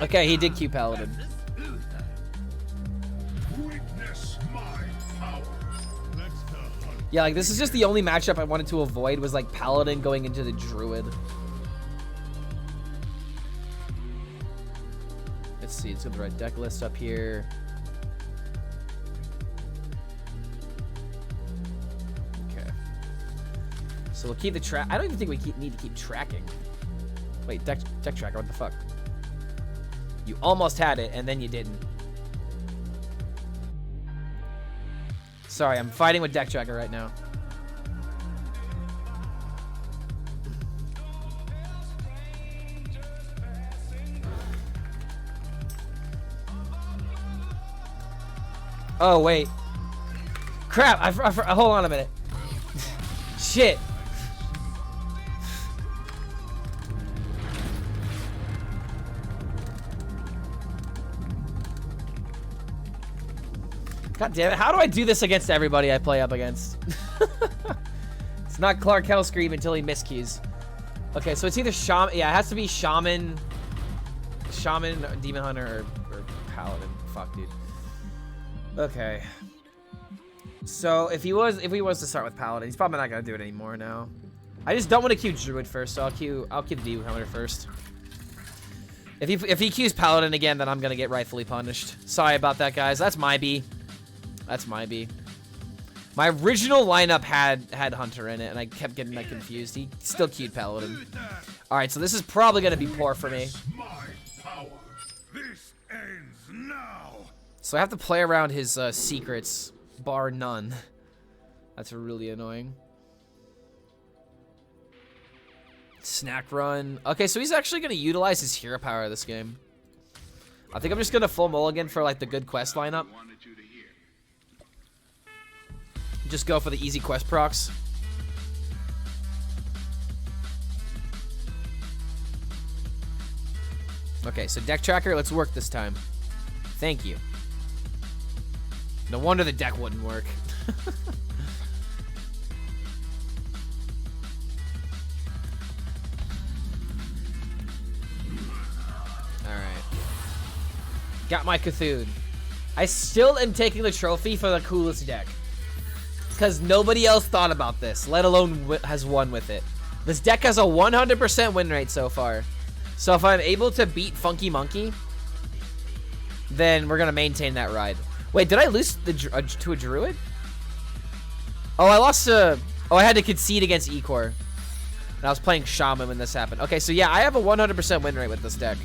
Okay, he did Q Paladin. Yeah, like this is just the only matchup I wanted to avoid was like Paladin going into the Druid. Let's see, let's get the right deck list up here. Okay. So we'll keep the track. I don't even think we need to keep tracking. Wait, deck tracker, what the fuck? You almost had it, and then you didn't. Sorry, I'm fighting with deck tracker right now. Oh, wait. Crap, hold on a minute. Shit. God damn it, how do I do this against everybody I play up against? It's not Clark HELLSCREAM until he miskeys. Okay, so it's either Shaman, yeah, it has to be Shaman, Demon Hunter, or Paladin. Fuck, dude. Okay. So if he was to start with Paladin, he's probably not gonna do it anymore now. I just don't want to queue Druid first, so I'll queue the Demon Hunter first. If he queues Paladin again, then I'm gonna get rightfully punished. Sorry about that, guys. That's my B. That's my B. My original lineup had Hunter in it, and I kept getting that confused. He still queued Paladin. All right, so this is probably gonna be poor for me. So I have to play around his secrets, bar none. That's really annoying. Snack run. Okay, so he's actually gonna utilize his hero power this game. I think I'm just gonna full mulligan for like the good quest lineup. Just go for the easy quest procs. Okay, so deck tracker, let's work this time. Thank you. No wonder the deck wouldn't work. Alright. Got my Cthulhu. I still am taking the trophy for the coolest deck. Because nobody else thought about this, let alone has won with it. This deck has a 100% win rate so far. So if I'm able to beat FunkiMonki, then we're going to maintain that ride. Wait, did I lose to a Druid? Oh, I lost to... Oh, I had to concede against Ecor. And I was playing Shaman when this happened. Okay, so yeah, I have a 100% win rate with this deck.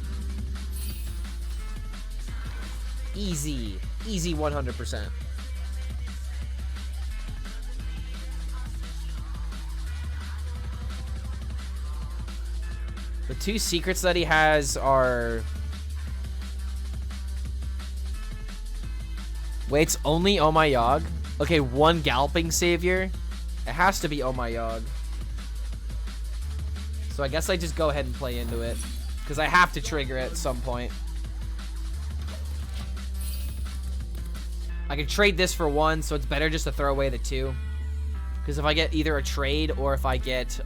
Easy. Easy 100%. The two secrets that he has are... Wait, it's only Oh My Yogg? Okay, one Galloping Savior. It has to be Oh My Yogg. So I guess I just go ahead and play into it. Because I have to trigger it at some point. I can trade this for one, so it's better just to throw away the two. Because if I get either a trade or if I get...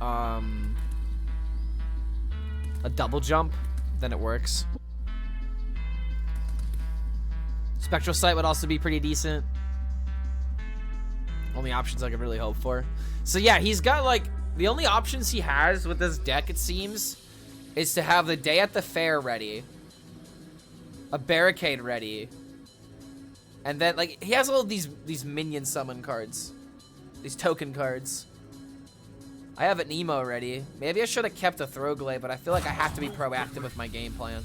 a double jump, then it works. Spectral Sight would also be pretty decent. Only options I could really hope for. So yeah, he's got like, the only options he has with this deck, it seems, is to have the Day at the Fair ready, a Barricade ready, and then like, he has all these minion summon cards, these token cards. I have an Emo ready. Maybe I should have kept a Throwglade, but I feel like I have to be proactive with my game plan.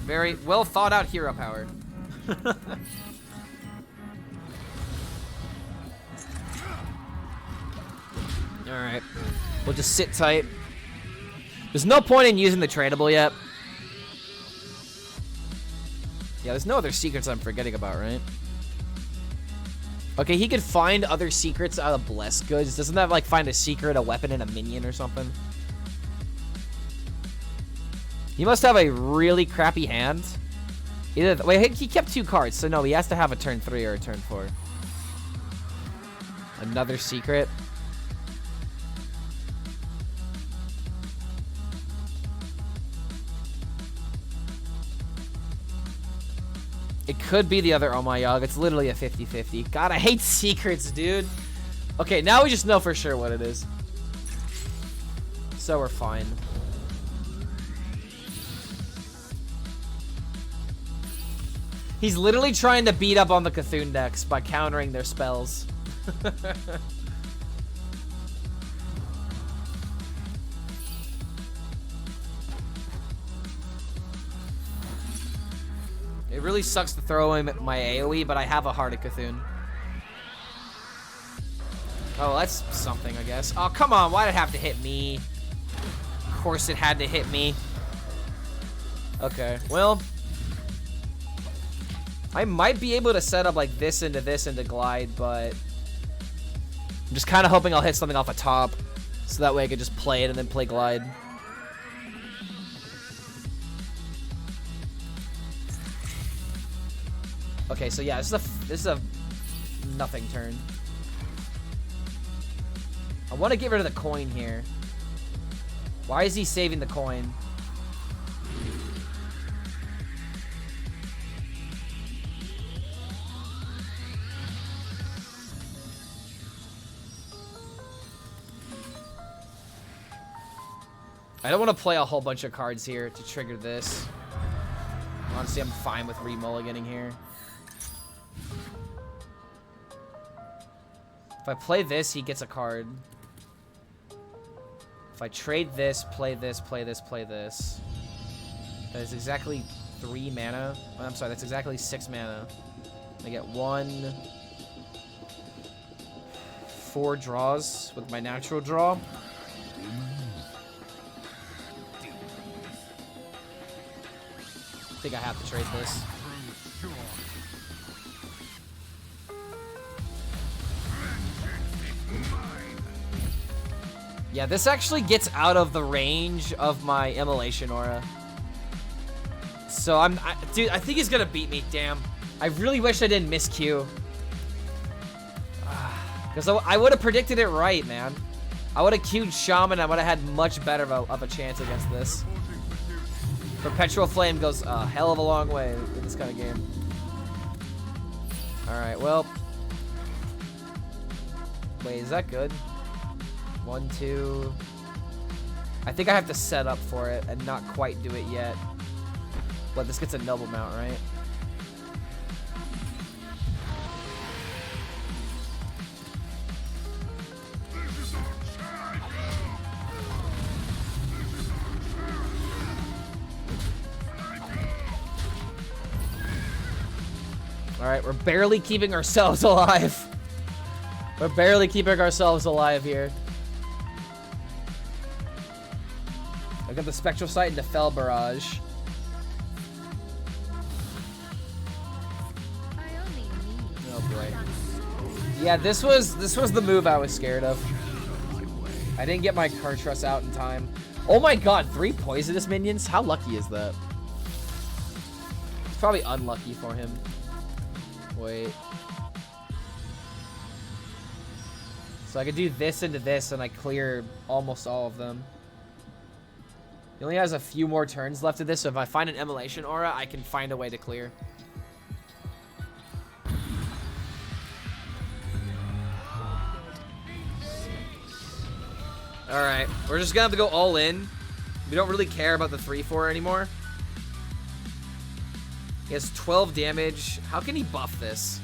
Very well thought out hero power. Alright. We'll just sit tight. There's no point in using the tradable yet. Yeah, there's no other secrets I'm forgetting about, right? Okay, he could find other secrets out of Bless Goods. Doesn't that, like, find a secret, a weapon, and a minion or something? He must have a really crappy hand. Either wait, he kept 2 cards, so no, he has to have a turn 3 or a turn 4. Another secret. It could be the other Oh My Yog. It's literally a 50-50. God, I hate secrets, dude. Okay, now we just know for sure what it is. So we're fine. He's literally trying to beat up on the Cthulhu decks by countering their spells. It really sucks to throw him my AoE, but I have a Heart of Cthulhu. Oh, that's something, I guess. Oh, come on. Why'd it have to hit me? Of course it had to hit me. Okay, well. I might be able to set up like this into glide, but I'm just kind of hoping I'll hit something off the top, so that way I can just play it and then play glide. Okay, so yeah, this is a nothing turn. I want to get rid of the coin here. Why is he saving the coin? I don't want to play a whole bunch of cards here to trigger this. Honestly, I'm fine with re-mulliganing here. If I play this, he gets a card. If I trade this, play this, play this, play this. That is exactly 3 mana. Oh, I'm sorry, that's exactly 6 mana. I get 1, 4 draws with my natural draw. I think I have to trade this. Yeah, this actually gets out of the range of my Immolation Aura. So dude, I think he's gonna beat me, damn. I really wish I didn't miscue. Because I would have predicted it right, man. I would have queued Shaman, I would have had much better of a chance against this. Perpetual Flame goes a hell of a long way in this kind of game. Alright, well. Wait, is that good? 1, 2. I think I have to set up for it and not quite do it yet. But this gets a noble mount, right? Alright, we're barely keeping ourselves alive. We're barely keeping ourselves alive here. I got the Spectral Sight into Fell Barrage. Oh boy. Yeah, this was the move I was scared of. I didn't get my card trust out in time. Oh my god, 3 poisonous minions? How lucky is that? It's probably unlucky for him. Wait. So I could do this into this and I clear almost all of them. He only has a few more turns left of this, so if I find an Immolation Aura, I can find a way to clear. Alright, we're just gonna have to go all in. We don't really care about the 3-4 anymore. He has 12 damage. How can he buff this?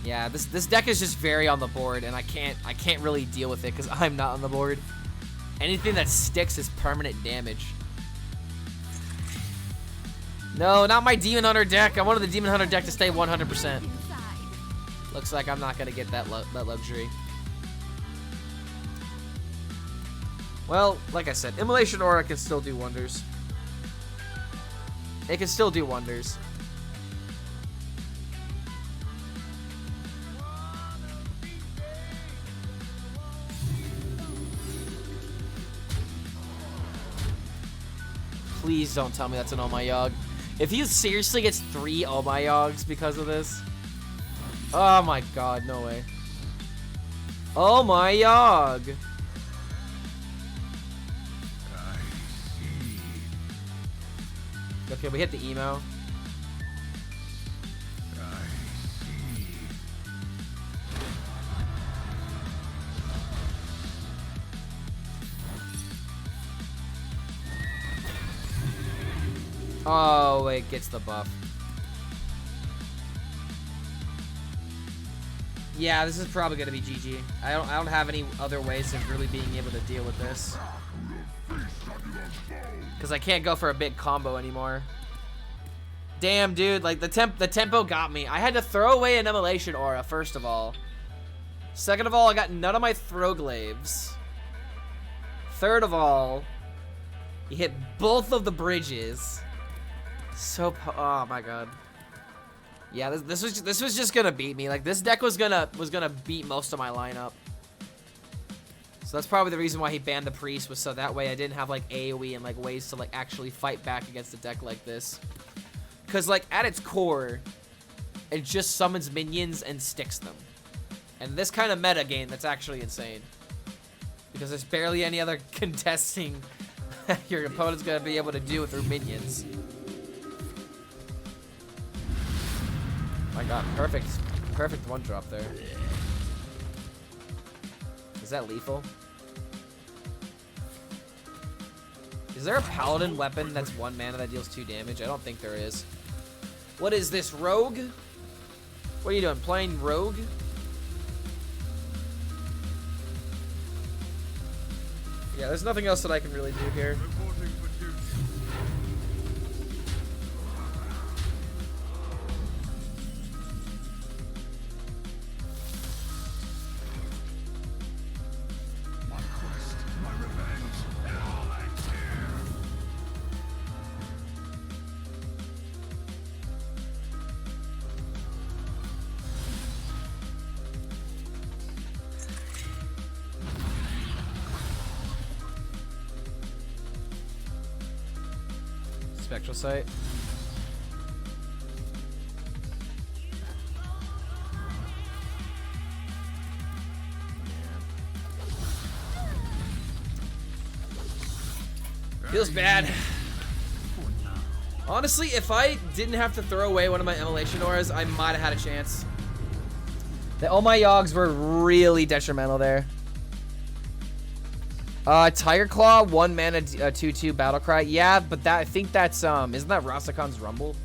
Yeah, this deck is just very on the board, and I can't really deal with it because I'm not on the board. Anything that sticks is permanent damage. No, not my Demon Hunter deck. I wanted the Demon Hunter deck to stay 100%. Looks like I'm not gonna get that luxury. Well, like I said, Immolation Aura can still do wonders. It can still do wonders. Please don't tell me that's an Oh My Yog. If he seriously gets 3 Oh My Yogs because of this. Oh my god, no way. Oh my Yog. Okay, we hit the emo. Oh, it gets the buff. Yeah, this is probably gonna be GG. I don't have any other ways of really being able to deal with this. Cause I can't go for a big combo anymore. Damn, dude, like the tempo got me. I had to throw away an immolation aura, first of all. Second of all, I got none of my throw glaives. Third of all, you hit both of the bridges. So, oh my god. Yeah, this was just gonna beat me. Like this deck was gonna beat most of my lineup. So that's probably the reason why he banned the priest, was so that way I didn't have like AoE and like ways to like actually fight back against a deck like this. Cause like at its core, it just summons minions and sticks them. And this kind of meta game, that's actually insane. Because there's barely any other contesting your opponent's gonna be able to do through minions. My god, perfect one drop there. Is that lethal? Is there a paladin weapon that's 1 mana that deals 2 damage? I don't think there is. What is this, rogue? What are you doing, playing rogue? Yeah, there's nothing else that I can really do here. Spectral Sight. Feels bad. Honestly, if I didn't have to throw away one of my immolation auras, I might have had a chance. The Oh My Yogs were really detrimental there. Tiger Claw, 1 mana, 2/2 battle cry. Yeah, but that, I think that's isn't that Rasakan's Rumble?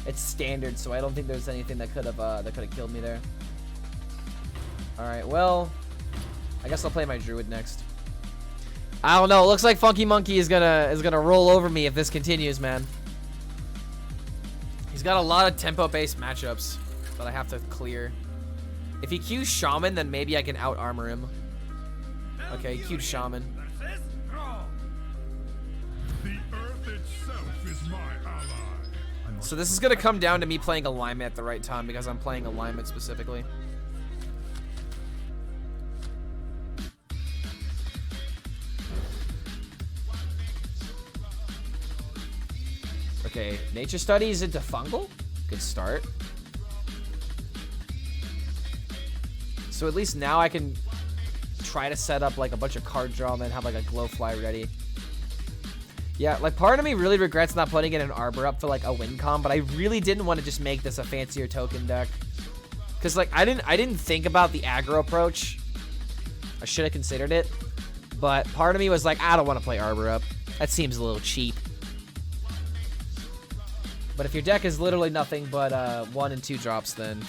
It's standard, so I don't think there's anything that could have killed me there. All right, well, I guess I'll play my Druid next. I don't know. It looks like FunkiMonki is gonna roll over me if this continues, man. He's got a lot of tempo-based matchups that I have to clear. If he cues Shaman, then maybe I can out-armor him. Okay, huge Shaman. So this is gonna come down to me playing alignment at the right time, because I'm playing alignment specifically. Okay, Nature Studies into Fungal? Good start. So at least now I can try to set up like a bunch of card draw and then have like a Glowfly ready. Yeah, like part of me really regrets not putting in an Arbor up for like a win con, but I really didn't want to just make this a fancier token deck. Cause like I didn't think about the aggro approach. I should have considered it. But part of me was like, I don't want to play Arbor up. That seems a little cheap. But if your deck is literally nothing but 1 and 2 drops, then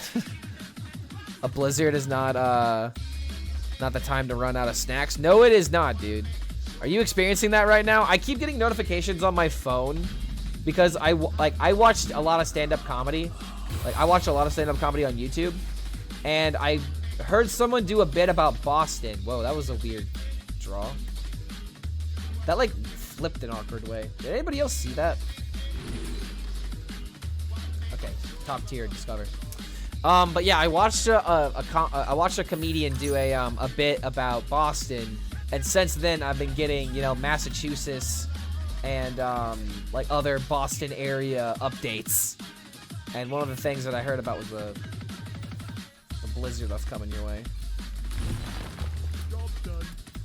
a Blizzard is not the time to run out of snacks. No, it is not, dude. Are you experiencing that right now? I keep getting notifications on my phone because I watched a lot of stand-up comedy. Like I watch a lot of stand-up comedy on YouTube, and I heard someone do a bit about Boston. Whoa, that was a weird draw. That like flipped an awkward way. Did anybody else see that? Okay, top tier, discover. But yeah, I watched a comedian do a bit about Boston, and since then I've been getting, you know, Massachusetts and like other Boston area updates. And one of the things that I heard about was the blizzard that's coming your way.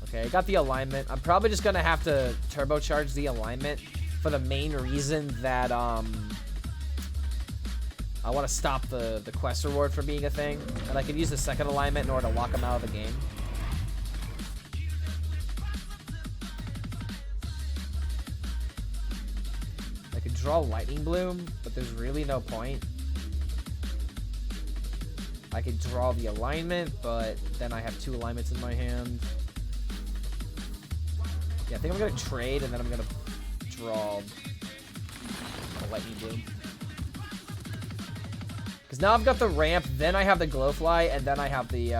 Okay, I got the alignment. I'm probably just gonna have to turbocharge the alignment for the main reason that I want to stop the quest reward from being a thing, and I can use the second alignment in order to lock them out of the game. I could draw Lightning Bloom, but there's really no point. I could draw the alignment, but then I have 2 alignments in my hand. Yeah, I think I'm gonna trade, and then I'm gonna draw a Lightning Bloom. Because now I've got the ramp, then I have the Glowfly, and then I have the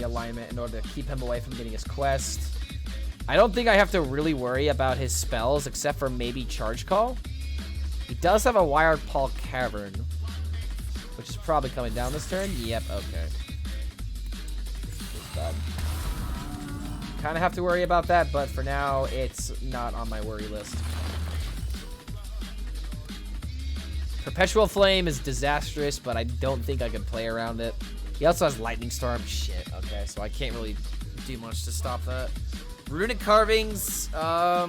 alignment in order to keep him away from getting his quest. I don't think I have to really worry about his spells, except for maybe Charge Call. He does have a Wired Paw Cavern, which is probably coming down this turn. Yep, okay. Kind of have to worry about that, but for now, it's not on my worry list. Perpetual Flame is disastrous, but I don't think I can play around it. He also has Lightning Storm. Shit, okay, so I can't really do much to stop that. Runic Carvings, I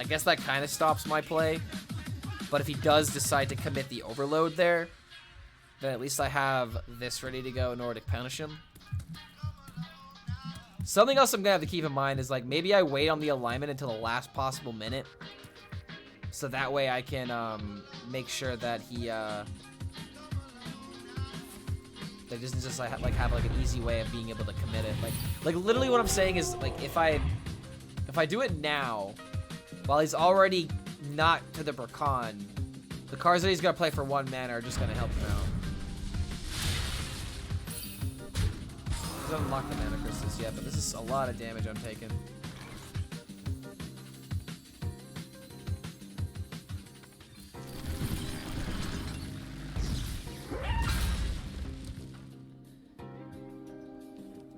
guess that kind of stops my play. But if he does decide to commit the Overload there, then at least I have this ready to go in order to punish him. Something else I'm gonna have to keep in mind is, like, maybe I wait on the alignment until the last possible minute, so that way I can make sure that he that doesn't just have an easy way of being able to commit it. Like literally what I'm saying is, like, if I do it now, while he's already not to the Brakan, the cards that he's gonna play for 1 mana are just gonna help him out. I haven't unlocked the mana crystals yet, but this is a lot of damage I'm taking.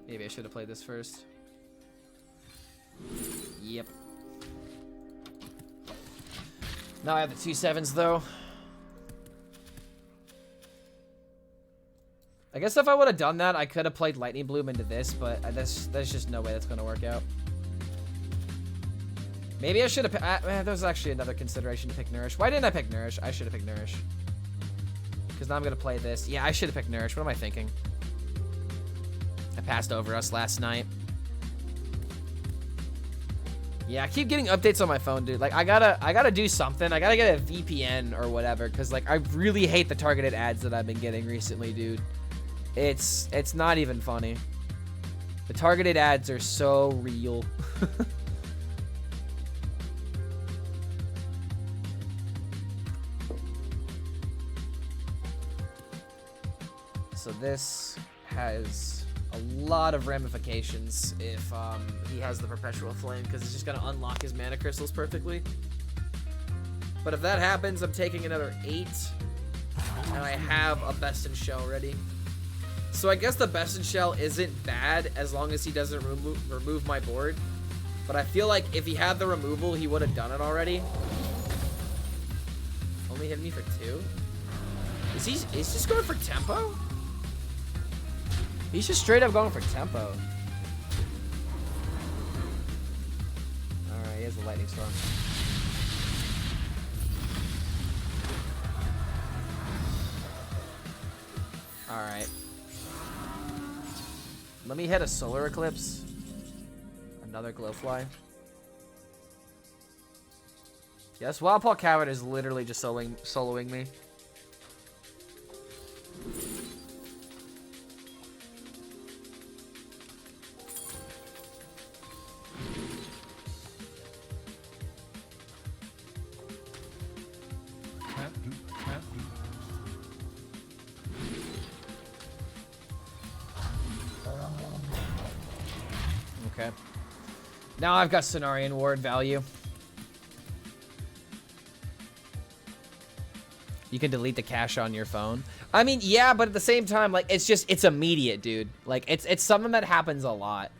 Maybe I should have played this first. Yep. Now I have the 2/7s though. I guess if I would have done that, I could have played Lightning Bloom into this, but there's just no way that's going to work out. Maybe I should have... there's actually another consideration to pick Nourish. Why didn't I pick Nourish? I should have picked Nourish. Because now I'm going to play this. Yeah, I should have picked Nourish. What am I thinking? I passed over us last night. Yeah, I keep getting updates on my phone, dude. Like, I gotta do something. I gotta get a VPN or whatever, because, like, I really hate the targeted ads that I've been getting recently, dude. It's not even funny. The targeted ads are so real. So this has a lot of ramifications if he has the Perpetual Flame, because it's just gonna unlock his mana crystals perfectly. But if that happens, I'm taking another 8, and I have a Best in Shell ready. So I guess the Best in Shell isn't bad as long as he doesn't remove my board. But I feel like if he had the removal, he would have done it already. Only hit me for 2? Is he just going for tempo? He's just straight up going for tempo. Alright, he has the Lightning Storm. Alright. Let me hit a Solar Eclipse. Another Glowfly. Yes, Wild Paw Cavern is literally just soloing me. Okay. Now I've got Cenarian Ward value. You can delete the cache on your phone. I mean, yeah, but at the same time, like, it's immediate, dude. Like, it's something that happens a lot.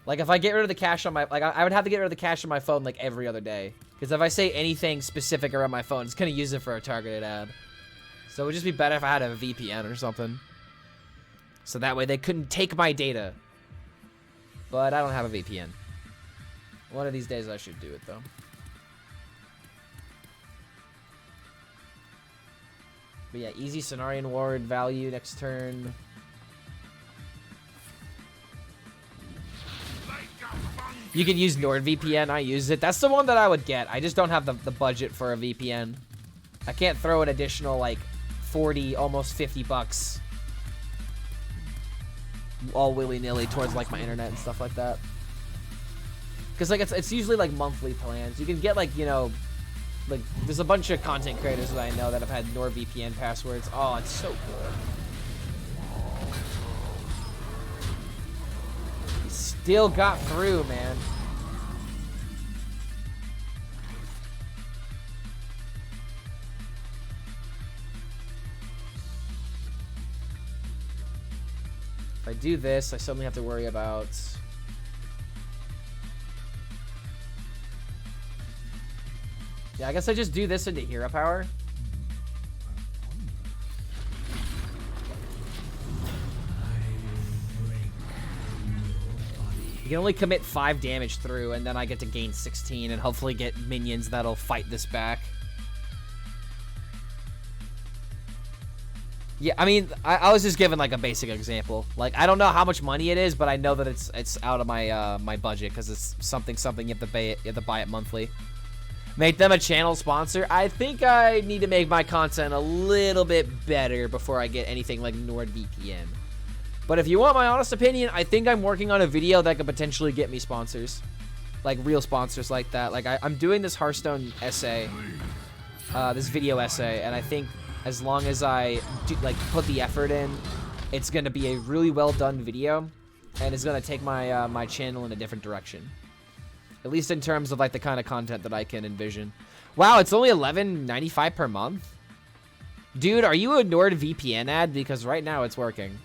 Like, if I get rid of the cache on my, like, I would have to get rid of the cache on my phone, like, every other day. Because Because if I say anything specific around my phone, it's going to use it for a targeted ad. So it would just be better if I had a VPN or something. So that way they couldn't take my data. But I don't have a VPN. One of these days I should do it though. But yeah, easy Cenarian Ward value next turn. You can use NordVPN. I use it. That's the one that I would get. I just don't have the budget for a VPN. I can't throw an additional like 40, almost 50 bucks all willy-nilly towards like my internet and stuff like that. Because like it's usually like monthly plans. You can get like, you know, like there's a bunch of content creators that I know that have had NordVPN passwords. Oh, it's so cool. Still got through, man. If I do this, I suddenly have to worry about... Yeah, I guess I just do this into hero power. You can only commit 5 damage through, and then I get to gain 16 and hopefully get minions that'll fight this back. Yeah, I mean, I was just giving like a basic example. Like, I don't know how much money it is, but I know that it's out of my my budget because it's something you have to buy it monthly. Make them a channel sponsor. I think I need to make my content a little bit better before I get anything like NordVPN. But if you want my honest opinion, I think I'm working on a video that could potentially get me sponsors. Like, real sponsors like that. Like, I'm doing this Hearthstone essay. This video essay. And I think as long as I, put the effort in, it's going to be a really well done video. And it's going to take my, my channel in a different direction. At least in terms of, like, the kind of content that I can envision. Wow, it's only $11.95 per month? Dude, are you a NordVPN ad? Because right now it's working.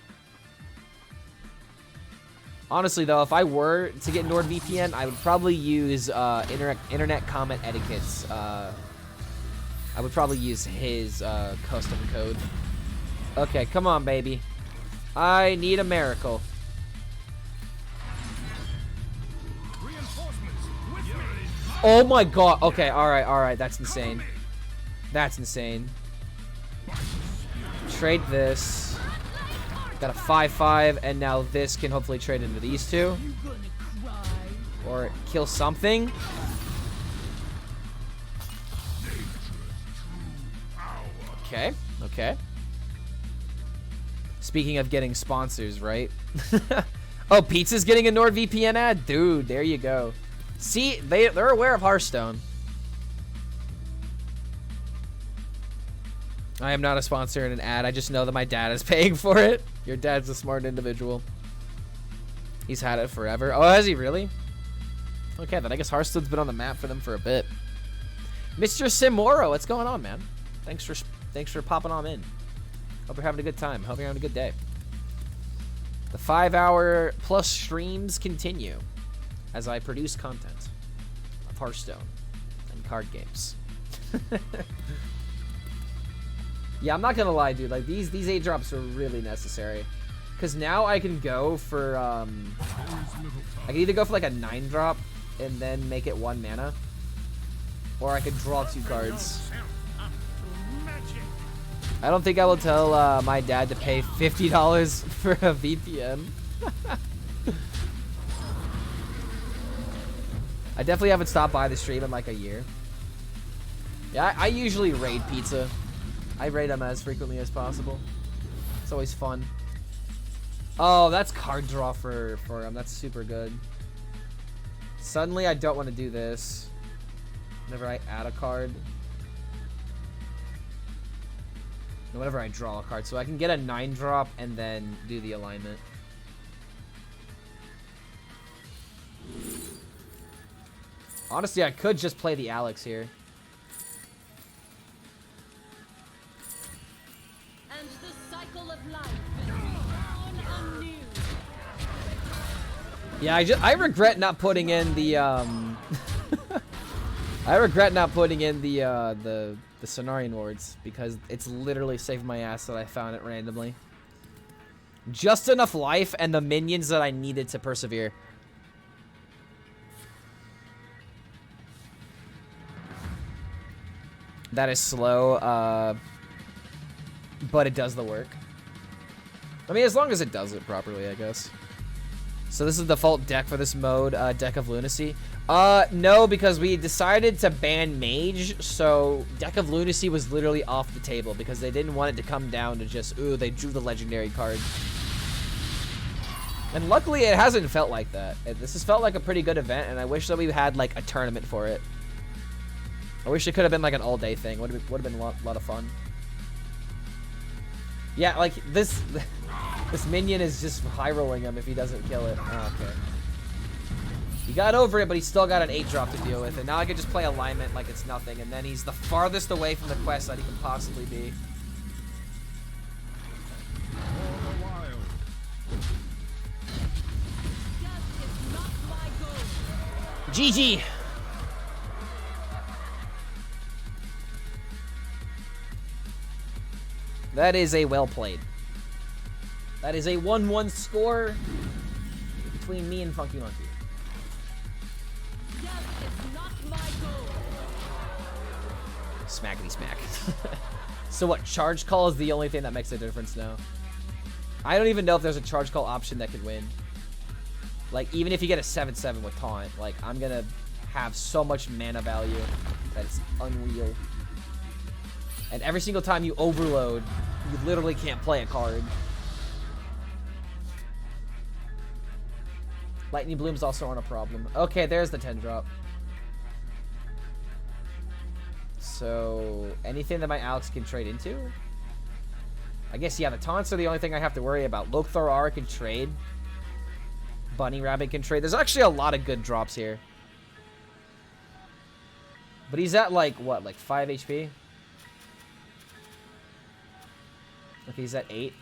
Honestly, though, if I were to get NordVPN, I would probably use Internet Comment Etiquette's. I would probably use his custom code. Okay, come on, baby. I need a miracle. Oh my god. Okay, alright. That's insane. That's insane. Trade this. Got a 5/5, and now this can hopefully trade into these two. Or kill something. Okay, okay. Speaking of getting sponsors, right? Oh, Pizza's getting a NordVPN ad? Dude, there you go. See, they're aware of Hearthstone. I am not a sponsor in an ad. I just know that my dad is paying for it. Your dad's a smart individual. He's had it forever. Oh, has he really? Okay, then I guess Hearthstone's been on the map for them for a bit. Mr. Simoro, what's going on, man? Thanks for popping on in. Hope you're having a good time. Hope you're having a good day. The 5-hour plus streams continue as I produce content of Hearthstone and card games. Yeah, I'm not gonna lie, dude. Like, these 8 drops are really necessary. Because now I can go for, I can either go for, like, a 9 drop and then make it 1 mana. Or I could draw 2 cards. I don't think I will tell my dad to pay $50 for a VPN. I definitely haven't stopped by the stream in, like, a year. Yeah, I usually raid Pizza. I raid them as frequently as possible. It's always fun. Oh, that's card draw for him. That's super good. Suddenly, I don't want to do this. Whenever I add a card. No, whenever I draw a card. So I can get a 9 drop and then do the alignment. Honestly, I could just play the Alex here. Yeah, I regret not putting in the I regret not putting in the Cenarian wards because it's literally saved my ass that I found it randomly. Just enough life and the minions that I needed to persevere. That is slow, but it does the work. I mean, as long as it does it properly, I guess. So this is the default deck for this mode, Deck of Lunacy. No, because we decided to ban Mage, so Deck of Lunacy was literally off the table because they didn't want it to come down to just, ooh, they drew the legendary card. And luckily, it hasn't felt like that. This has felt like a pretty good event, and I wish that we had, like, a tournament for it. I wish it could have been, like, an all-day thing. Would have been a lot of fun. Yeah, like, this minion is just high-rolling him if he doesn't kill it. Oh, okay. He got over it, but he still got an 8-drop to deal with. And now I can just play alignment like it's nothing. And then he's the farthest away from the quest that he can possibly be. GG! That is a well played. That is a 1-1 score between me and FunkiMonki. Smackety smack. So what, charge call is the only thing that makes a difference now? I don't even know if there's a charge call option that could win. Like, even if you get a 7-7 with taunt, like, I'm gonna have so much mana value that it's unreal. And every single time you overload, you literally can't play a card. Lightning Blooms also aren't a problem. Okay, there's the 10-drop. So, anything that my Alex can trade into? I guess, yeah, the taunts are the only thing I have to worry about. Lokthar can trade. Bunny Rabbit can trade. There's actually a lot of good drops here. But he's at, like, what, like 5 HP? Okay, he's at 8.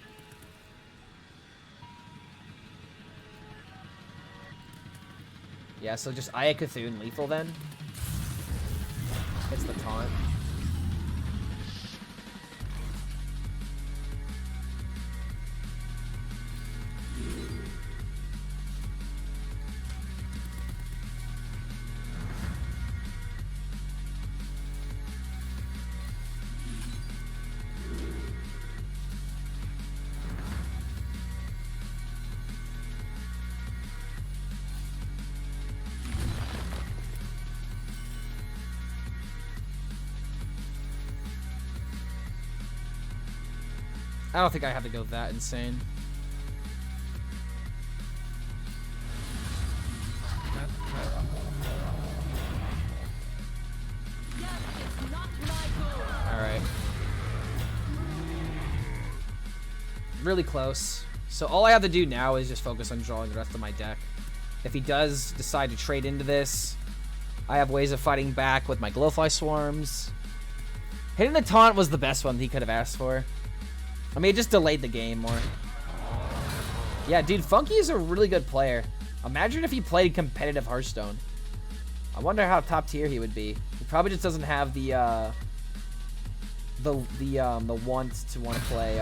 Yeah, so just AAECAaHDAwLuugO lethal then. Hits the taunt. I don't think I have to go that insane. Alright. Really close. So all I have to do now is just focus on drawing the rest of my deck. If he does decide to trade into this, I have ways of fighting back with my Glowfly Swarms. Hitting the taunt was the best one he could have asked for. I mean, it just delayed the game more. Yeah, dude, Funki is a really good player. Imagine if he played competitive Hearthstone. I wonder how top tier he would be. He probably just doesn't have the want to play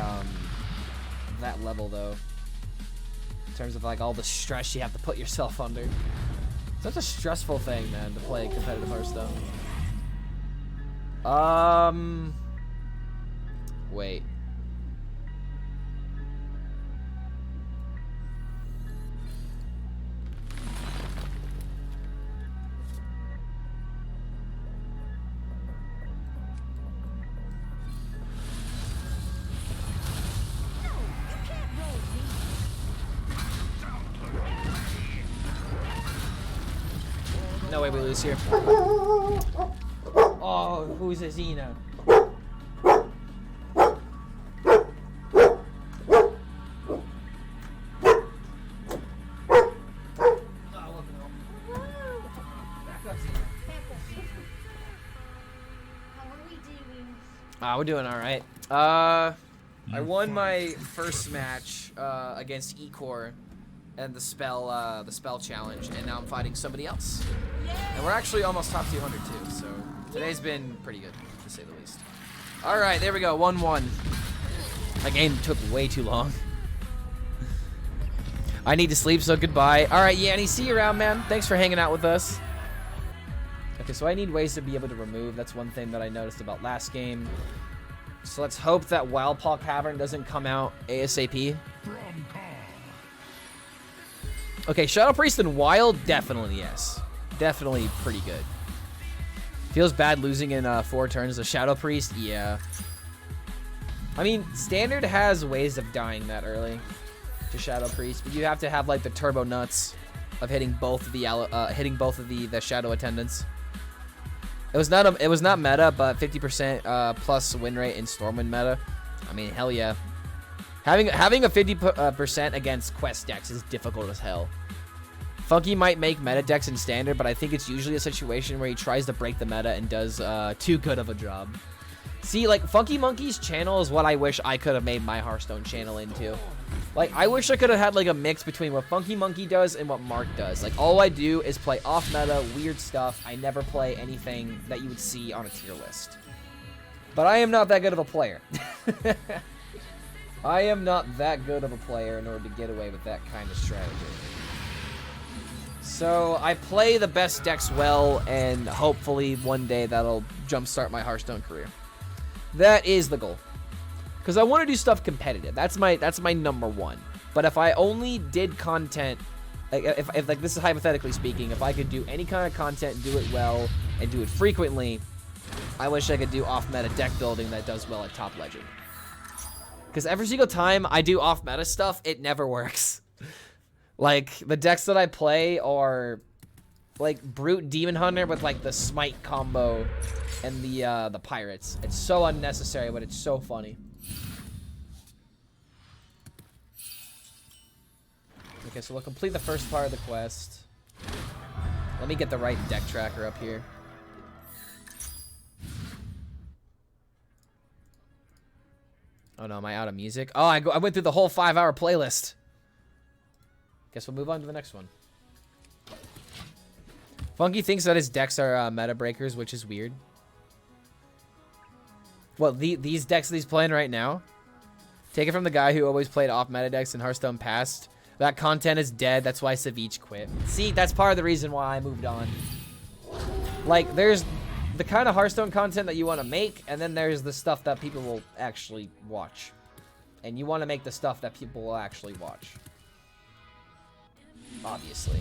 that level though. In terms of like all the stress you have to put yourself under. Such a stressful thing, man, to play competitive Hearthstone. Wait. No way we lose here. Oh, who's a Xena? We're doing all right. I won my first match against eCore and the spell challenge, and now I'm fighting somebody else. And we're actually almost top 200 too, so today's been pretty good, to say the least. All right, there we go, 1-1. That game took way too long. I need to sleep, so goodbye. All right, Yanni, see you around, man. Thanks for hanging out with us. Okay, so I need ways to be able to remove. That's one thing that I noticed about last game. So let's hope that Wildpaw Cavern doesn't come out ASAP. Okay, Shadow Priest and Wild, definitely yes. Definitely pretty good. Feels bad losing in 4 turns. The Shadow Priest, yeah. I mean, Standard has ways of dying that early to Shadow Priest, but you have to have like the turbo nuts of hitting both of the the Shadow Attendants. It was not meta, but 50% plus win rate in Stormwind meta. I mean, hell yeah. Having a 50% against quest decks is difficult as hell. Funky might make meta decks in Standard, but I think it's usually a situation where he tries to break the meta and does too good of a job. See, like, FunkiMonki's channel is what I wish I could have made my Hearthstone channel into. Like, I wish I could have had, like, a mix between what FunkiMonki does and what Mark does. Like, all I do is play off-meta, weird stuff. I never play anything that you would see on a tier list. But I am not that good of a player. I am not that good of a player in order to get away with that kind of strategy. So, I play the best decks well, and hopefully one day that'll jumpstart my Hearthstone career. That is the goal. Because I want to do stuff competitive. That's my number one. But if I only did content, if like this is hypothetically speaking, if I could do any kind of content, do it well, and do it frequently, I wish I could do off-meta deck building that does well at Top Legend. Because every single time I do off-meta stuff, it never works. Like, the decks that I play are like Brute Demon Hunter with like the Smite combo and the Pirates. It's so unnecessary, but it's so funny. Okay, so we'll complete the first part of the quest. Let me get the right deck tracker up here. Oh no, am I out of music? Oh, I went through the whole 5-hour playlist. Guess we'll move on to the next one. Funky thinks that his decks are meta breakers, which is weird. Well, these decks that he's playing right now, take it from the guy who always played off meta decks in Hearthstone past. That content is dead. That's why Savich quit. See, that's part of the reason why I moved on. Like, there's the kind of Hearthstone content that you want to make, and then there's the stuff that people will actually watch. And you want to make the stuff that people will actually watch. Obviously.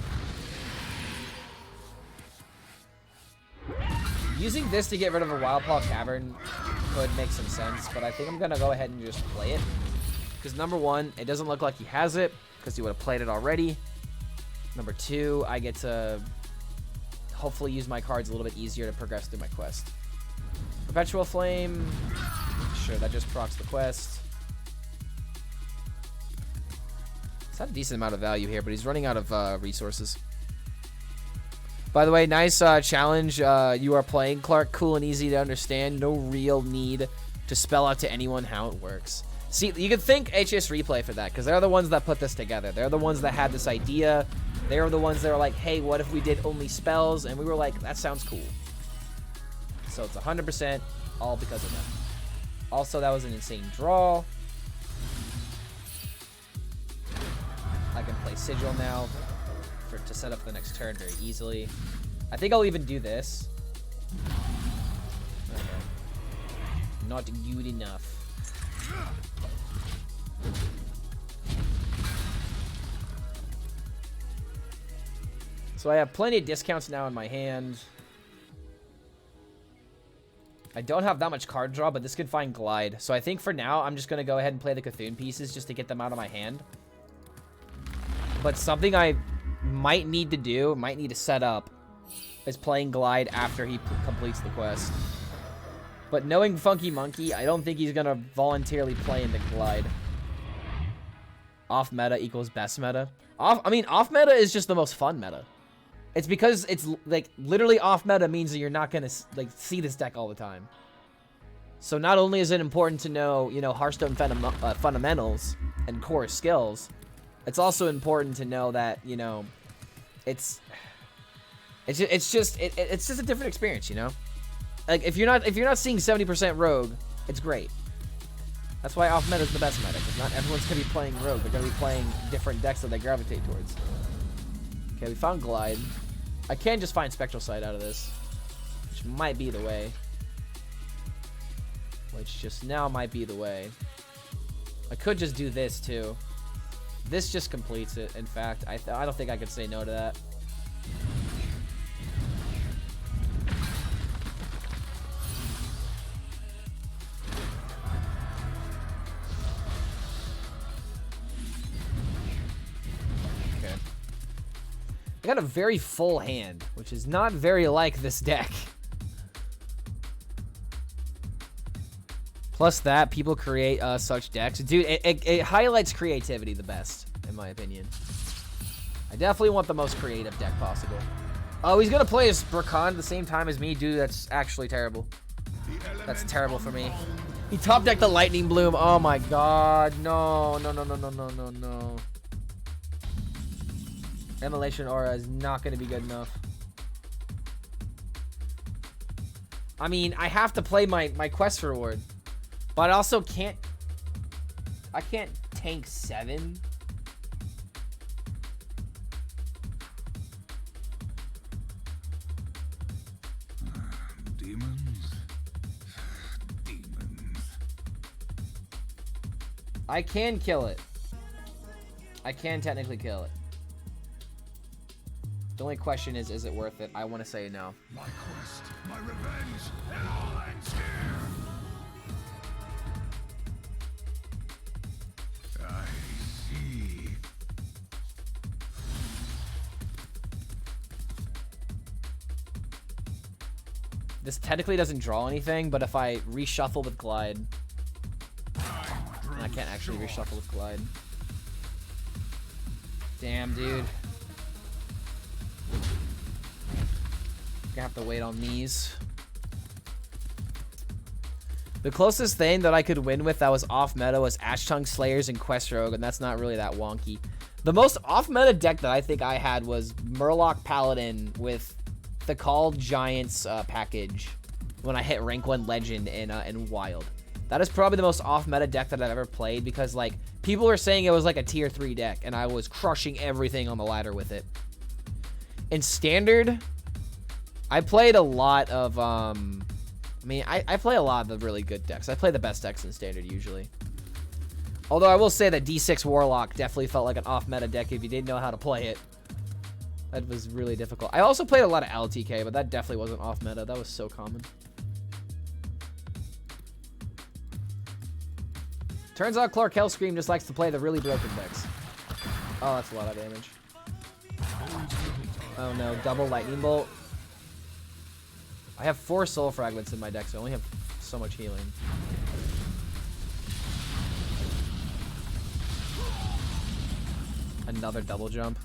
Using this to get rid of a Wildpaw Cavern could make some sense, but I think I'm going to go ahead and just play it. Because number one, it doesn't look like he has it, because he would have played it already. Number two, I get to hopefully use my cards a little bit easier to progress through my quest. Perpetual Flame. Sure, that just procs the quest. It's had a decent amount of value here, but he's running out of resources. By the way, nice challenge you are playing, Clark. Cool and easy to understand. No real need to spell out to anyone how it works. See, you could thank HS Replay for that, because they're the ones that put this together. They're the ones that had this idea. They were the ones that were like, hey, what if we did only spells? And we were like, that sounds cool. So it's 100% all because of them. Also, that was an insane draw. I can play Sigil now to set up the next turn very easily. I think I'll even do this. Okay. Not good enough. So I have plenty of discounts now in my hand. I don't have that much card draw, but this could find Glide. So I think for now, I'm just going to go ahead and play the Cthulhu pieces just to get them out of my hand. But something I might need to do, might need to set up, is playing Glide after he completes the quest. But knowing FunkiMonki, I don't think he's going to voluntarily play into Glide. Off meta equals best meta. Off meta is just the most fun meta. It's because it's like literally off meta means that you're not going to like see this deck all the time. So not only is it important to know, you know, Hearthstone fundamentals and core skills, it's also important to know that, you know, it's just a different experience, you know? Like, if you're not seeing 70% rogue, it's great. That's why off meta is the best meta, because not everyone's gonna be playing rogue. They're gonna be playing different decks that they gravitate towards. Okay, we found Glide. I can just find Spectral Sight out of this, which might be the way. Which just now might be the way. I could just do this too. This just completes it. In fact, I don't think I could say no to that. I got a very full hand, which is not very like this deck. Plus that, people create such decks. Dude, it highlights creativity the best, in my opinion. I definitely want the most creative deck possible. Oh, he's gonna play his Brakan at the same time as me. Dude, that's actually terrible. That's terrible for me. He top decked the Lightning Bloom. Oh my god. No, no, no, no, no, no, no, no. Immolation Aura is not going to be good enough. I mean, I have to play my quest reward. But I also can't... I can't tank 7. Demons. I can kill it. I can technically kill it. The only question is it worth it? I want to say no. My quest, my revenge, it all ends here. I see. This technically doesn't draw anything, but if I reshuffle with Glide... I can't actually reshuffle with Glide. Damn, dude. Gonna have to wait on these. The closest thing that I could win with that was off meta was Ash Tongue Slayers and Quest Rogue, and that's not really that wonky. The most off meta deck that I think I had was Murloc Paladin with the Called Giants package when I hit rank 1 legend in Wild. That is probably the most off meta deck that I've ever played, because like people were saying it was like a tier 3 deck, and I was crushing everything on the ladder with it. In Standard, I played a lot of, I play a lot of the really good decks. I play the best decks in Standard, usually. Although I will say that D6 Warlock definitely felt like an off-meta deck if you didn't know how to play it. That was really difficult. I also played a lot of LTK, but that definitely wasn't off-meta. That was so common. Turns out Clark HELLSCREAM just likes to play the really broken decks. Oh, that's a lot of damage. Oh no, double Lightning Bolt. I have 4 Soul Fragments in my deck, so I only have so much healing. Another double jump.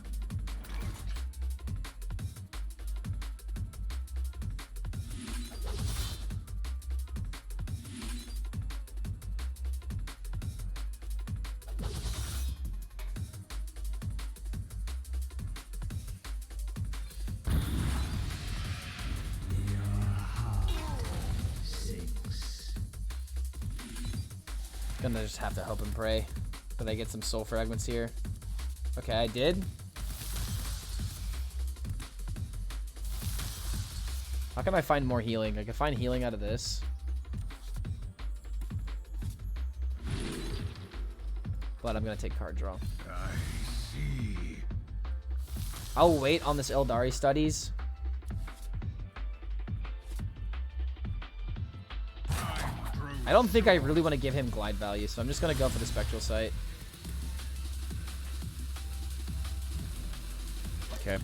Gonna just have to hope and pray that I get some soul fragments here. Okay, I did. How can I find more healing? I can find healing out of this. But I'm gonna take card draw. I see. I'll wait on this Eldari studies. I don't think I really want to give him glide value, so I'm just going to go for the Spectral Sight. Okay.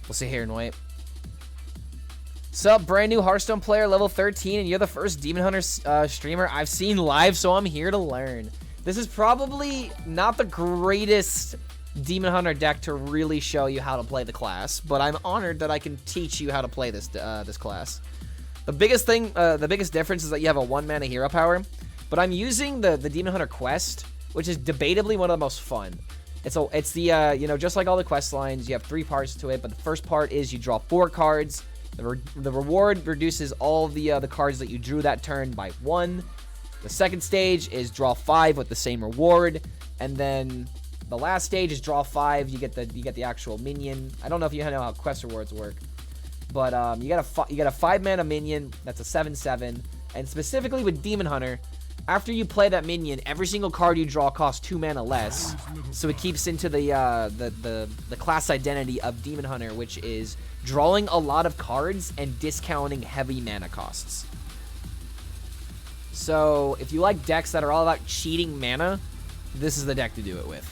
We'll see here and wait. Sup, brand new Hearthstone player, level 13, and you're the first Demon Hunter streamer I've seen live, so I'm here to learn. This is probably not the greatest Demon Hunter deck to really show you how to play the class, but I'm honored that I can teach you how to play this this class. The biggest thing, the biggest difference is that you have a 1-mana hero power, but I'm using the Demon Hunter quest, which is debatably one of the most fun. It's the you know, just like all the quest lines, you have 3 parts to it. But the first part is you draw 4 cards. The reward reduces all the cards that you drew that turn by 1. The second stage is draw 5 with the same reward, and then the last stage is draw 5. You get the actual minion. I don't know if you know how quest rewards work, but you get a 5 mana minion that's a 7/7, and specifically with Demon Hunter, after you play that minion, every single card you draw costs 2 mana less. So it keeps into the class identity of Demon Hunter, which is drawing a lot of cards and discounting heavy mana costs. So if you like decks that are all about cheating mana, this is the deck to do it with.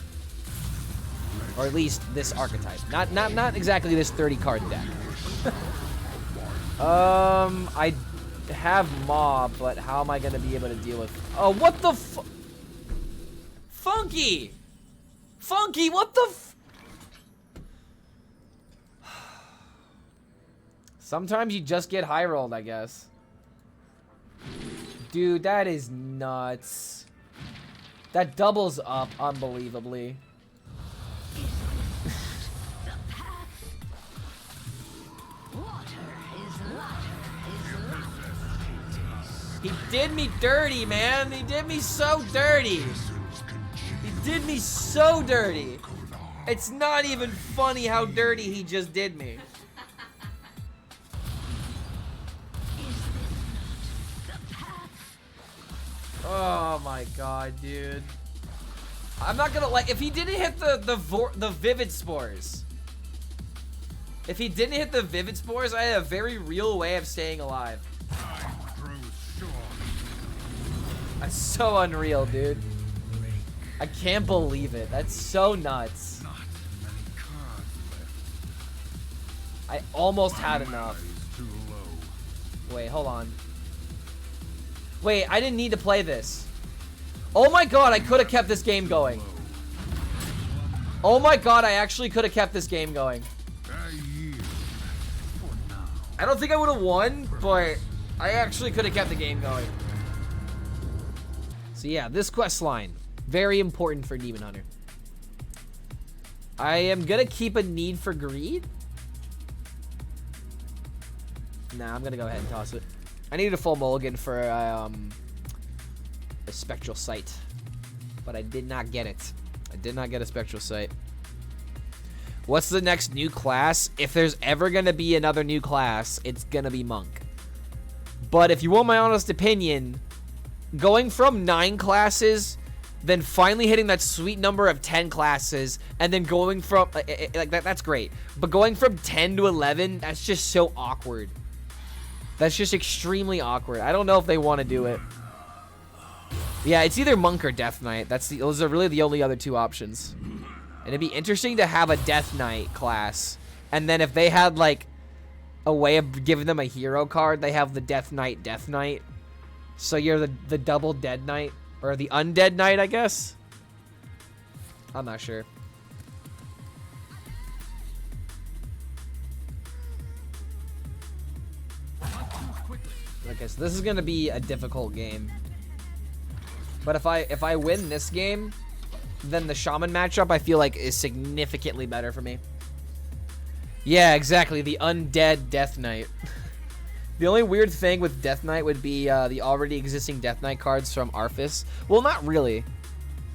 Or at least this archetype. Not exactly this 30 card deck. I have Mob, but how am I gonna be able to deal with... Oh, what the Funky! Funky, what the Sometimes you just get high rolled, I guess. Dude, that is nuts. That doubles up unbelievably. He did me dirty, man. He did me so dirty. He did me so dirty. It's not even funny how dirty he just did me. Oh my god, dude. I'm not gonna like, if he didn't hit the Vivid Spores. If he didn't hit the Vivid Spores, I had a very real way of staying alive. That's so unreal, dude. I can't believe it. That's so nuts. I almost had enough. Wait, hold on. Wait, I didn't need to play this. Oh my god, I could have kept this game going. Oh my god, I actually could have kept this game going. I don't think I would have won, but I actually could have kept the game going. So yeah, this quest line, very important for Demon Hunter. I am gonna keep a Need for Greed. Nah, I'm gonna go ahead and toss it. I needed a full mulligan for a Spectral Sight, but I did not get it. I did not get a Spectral Sight. What's the next new class? If there's ever gonna be another new class, it's gonna be Monk. But if you want my honest opinion, going from 9 classes, then finally hitting that sweet number of 10 classes, and then going from like that's great. But going from 10 to 11, that's just so awkward. That's just extremely awkward. I don't know if they want to do it. Yeah, it's either Monk or Death Knight. Those are really the only other 2 options. And it'd be interesting to have a Death Knight class, and then if they had like a way of giving them a hero card, they have the Death Knight. So you're the double Dead Knight, or the Undead Knight, I guess. I'm not sure. Okay, so this is gonna be a difficult game. But if I win this game, then the Shaman matchup I feel like is significantly better for me. Yeah, exactly. The Undead Death Knight. The only weird thing with Death Knight would be the already existing Death Knight cards from Arthas. Well, not really.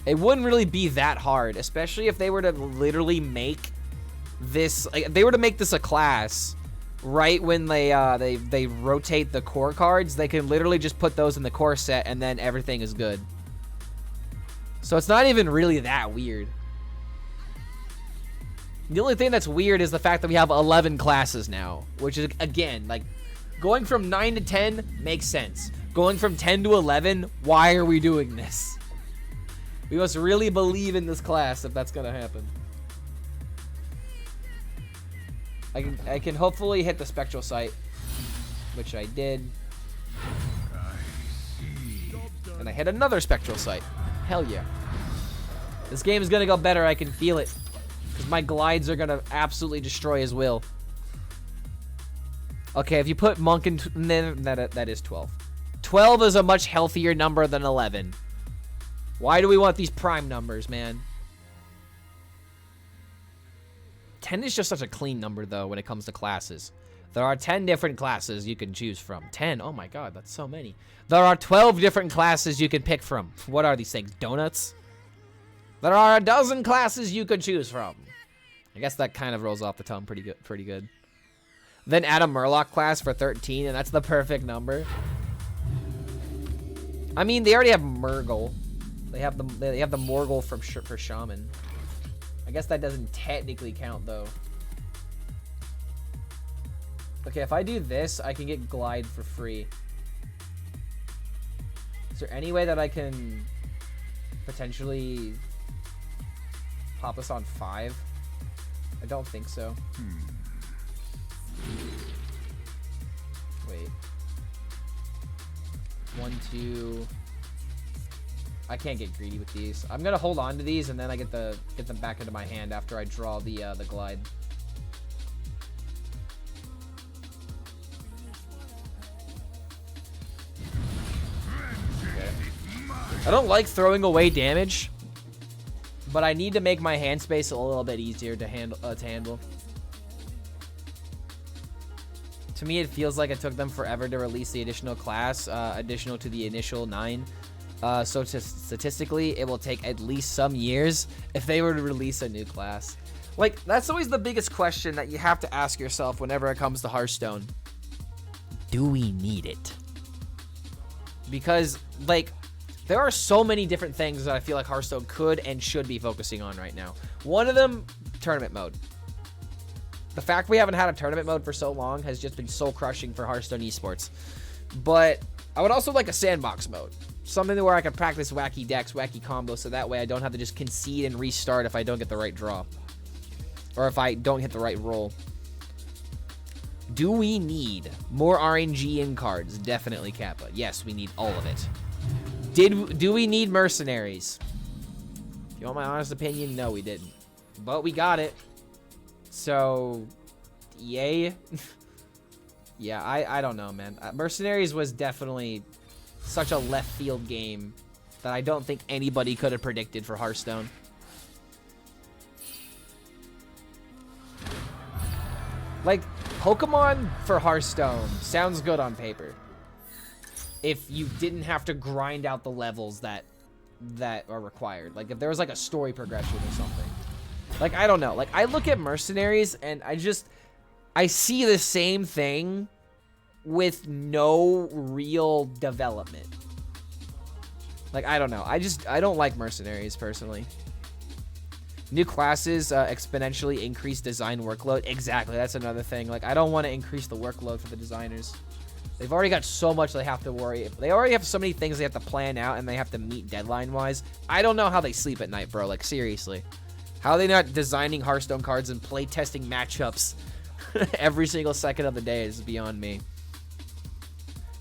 It wouldn't really be that hard, especially if they were to literally make this. Like, if they were to make this a class, right when they rotate the core cards, they can literally just put those in the core set, and then everything is good. So it's not even really that weird. The only thing that's weird is the fact that we have 11 classes now, which is, again, like, going from 9 to 10 makes sense. Going from 10 to 11, why are we doing this? We must really believe in this class if that's gonna happen. I can hopefully hit the Spectral Sight, which I did. And I hit another Spectral Sight. Hell yeah. This game is gonna go better, I can feel it. Because my glides are gonna absolutely destroy his will. Okay, if you put Monk in... that is 12. 12 is a much healthier number than 11. Why do we want these prime numbers, man? 10 is just such a clean number, though, when it comes to classes. There are 10 different classes you can choose from. 10? Oh my god, that's so many. There are 12 different classes you can pick from. What are these things? Donuts? There are a dozen classes you could choose from. I guess that kind of rolls off the tongue pretty good. Then add a Murloc class for 13, and that's the perfect number. I mean, they already have Murgle. They have the Morgul for Shaman. I guess that doesn't technically count, though. Okay, if I do this, I can get Glide for free. Is there any way that I can potentially pop us on 5? I don't think so. Wait. 1, 2. I can't get greedy with these. I'm gonna hold on to these, and then I get them back into my hand after I draw the Glide. Okay. I don't like throwing away damage, but I need to make my hand space a little bit easier to handle. To me, it feels like it took them forever to release the additional class, additional to the initial 9. So statistically, it will take at least some years if they were to release a new class. Like, that's always the biggest question that you have to ask yourself whenever it comes to Hearthstone. Do we need it? Because, like, there are so many different things that I feel like Hearthstone could and should be focusing on right now. One of them, tournament mode. The fact we haven't had a tournament mode for so long has just been soul crushing for Hearthstone esports. But I would also like a sandbox mode. Something where I can practice wacky decks, wacky combos, so that way I don't have to just concede and restart if I don't get the right draw. Or if I don't hit the right roll. Do we need more RNG in cards? Definitely Kappa. Yes, we need all of it. Do we need mercenaries? If you want my honest opinion, no, we didn't. But we got it. So, yay. Yeah, I don't know, man. Mercenaries was definitely such a left field game that I don't think anybody could have predicted for Hearthstone. Like, Pokemon for Hearthstone sounds good on paper. If you didn't have to grind out the levels that are required. Like, if there was like a story progression or something. Like, I don't know. Like, I look at Mercenaries and I see the same thing with no real development. Like, I don't know. I don't like Mercenaries personally. New classes exponentially increase design workload. Exactly, that's another thing. Like, I don't want to increase the workload for the designers. They've already got so much they have to worry. They already have so many things they have to plan out and they have to meet deadline-wise. I don't know how they sleep at night, bro. Like, seriously. How are they not designing Hearthstone cards and play testing matchups every single second of the day is beyond me.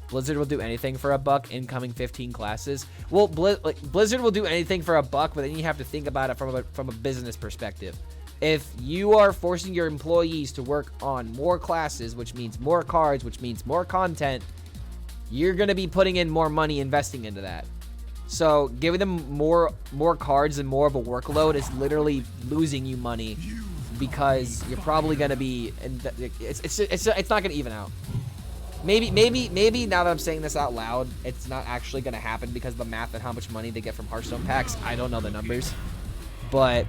Blizzard will do anything for a buck. Incoming 15 classes. Well, Blizzard will do anything for a buck, but then you have to think about it from a business perspective. If you are forcing your employees to work on more classes, which means more cards, which means more content, you're going to be putting in more money investing into that. So giving them more cards and more of a workload is literally losing you money because you're probably going to be, it's not going to even out. Maybe now that I'm saying this out loud, it's not actually going to happen because of the math and how much money they get from Hearthstone packs. I don't know the numbers, but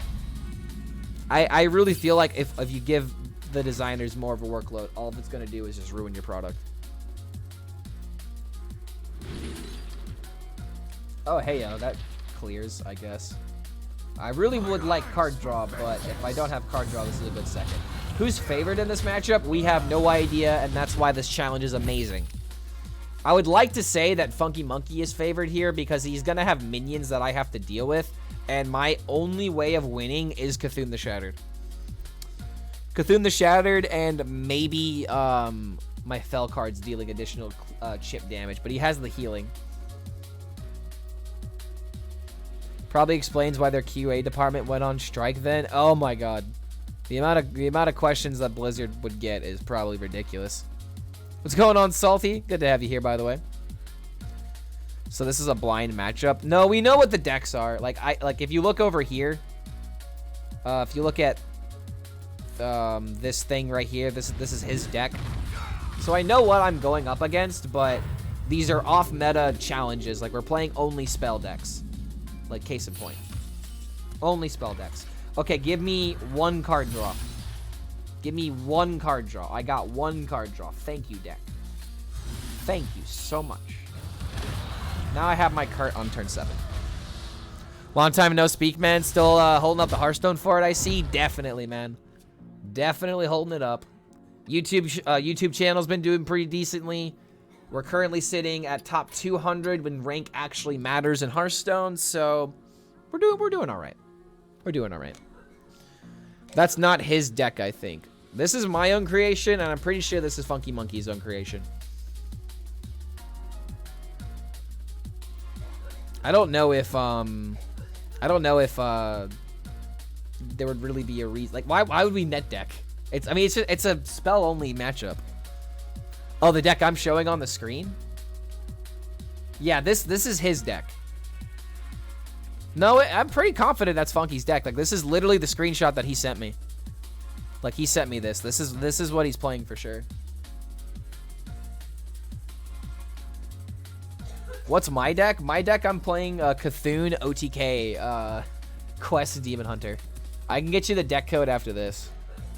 I really feel like if you give the designers more of a workload, all it's going to do is just ruin your product. Oh, hey, yo, that clears, I guess. I really would like card draw, but if I don't have card draw, this is a good second. Who's favored in this matchup? We have no idea, and that's why this challenge is amazing. I would like to say that FunkiMonki is favored here because he's going to have minions that I have to deal with, and my only way of winning is Cthulhu the Shattered. Cthulhu the Shattered and maybe my Fell cards dealing additional chip damage, but he has the healing. Probably explains why their QA department went on strike then. Oh my god. The amount of questions that Blizzard would get is probably ridiculous. What's going on, Salty? Good to have you here, by the way. So this is a blind matchup. No, we know what the decks are. Like if you look over here, if you look at this thing right here. This is his deck. So I know what I'm going up against, but these are off-meta challenges. Like, we're playing only spell decks. Like, case in point. Only spell decks. Okay, give me one card draw. Give me one card draw. I got one card draw. Thank you, deck. Thank you so much. Now I have my cart on turn 7. Long time no speak, man. Still holding up the Hearthstone for it, I see. Definitely, man. Definitely holding it up. YouTube channel's been doing pretty decently. We're currently sitting at top 200 when rank actually matters in Hearthstone, so we're doing all right. We're doing all right. That's not his deck, I think. This is my own creation, and I'm pretty sure this is FunkiMonki's own creation. I don't know if there would really be a reason. Like, why would we net deck? It's a spell only matchup. Oh, the deck I'm showing on the screen? Yeah, this is his deck. No, I'm pretty confident that's Funky's deck. Like, this is literally the screenshot that he sent me. Like, he sent me this. This is what he's playing for sure. What's my deck? My deck, I'm playing Cthulhu OTK Quest Demon Hunter. I can get you the deck code after this.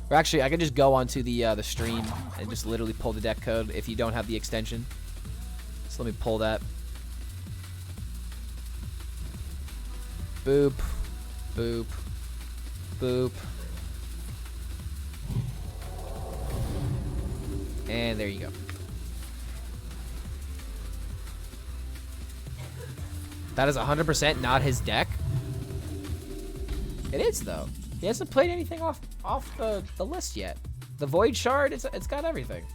Or actually, I can just go onto the stream and just literally pull the deck code if you don't have the extension. So let me pull that. Boop, boop, boop. And there you go. That is 100% not his deck. It is, though. He hasn't played anything off the list yet. The Void Shard, it's got everything.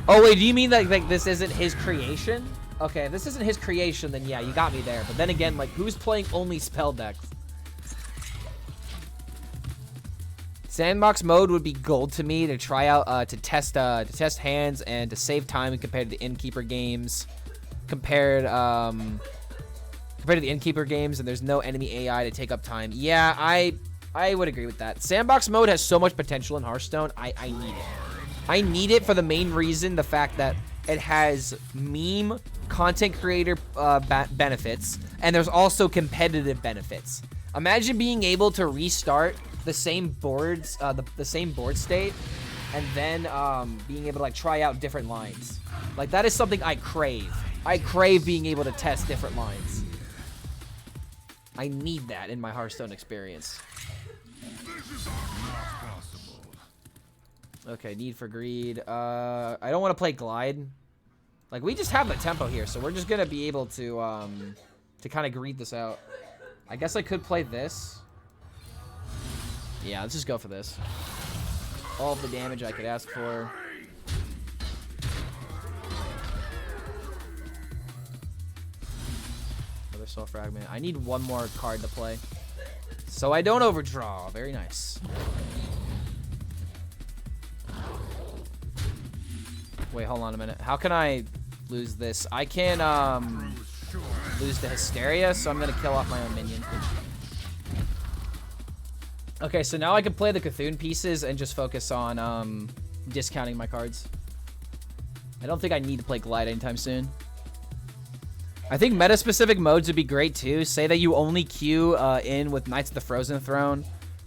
Oh, wait, do you mean that like this isn't his creation? Okay, if this isn't his creation, then yeah, you got me there. But then again, like, who's playing only spell decks? Sandbox mode would be gold to me to try out, to test hands and to save time compared to the Innkeeper games. Compared to the Innkeeper games, and there's no enemy AI to take up time. Yeah, I would agree with that. Sandbox mode has so much potential in Hearthstone. I need it. I need it for the main reason, the fact that it has meme content creator benefits, and there's also competitive benefits. Imagine being able to restart the same boards, the same board state, and then being able to like try out different lines. Like, that is something I crave. I crave being able to test different lines. I need that in my Hearthstone experience. Okay, Need for Greed. I don't want to play Glide. Like, we just have the tempo here, so we're just gonna be able to kind of greed this out. I guess I could play this. Yeah, let's just go for this. All of the damage I could ask for. Another Soul Fragment. I need one more card to play, so I don't overdraw. Very nice. Wait, hold on a minute. How can I lose this? I can lose the Hysteria, so I'm gonna kill off my own minion. Okay, so now I can play the Cthulhu pieces and just focus on discounting my cards. I don't think I need to play Glide anytime soon. I think meta-specific modes would be great too. Say that you only queue in with Knights of the Frozen Throne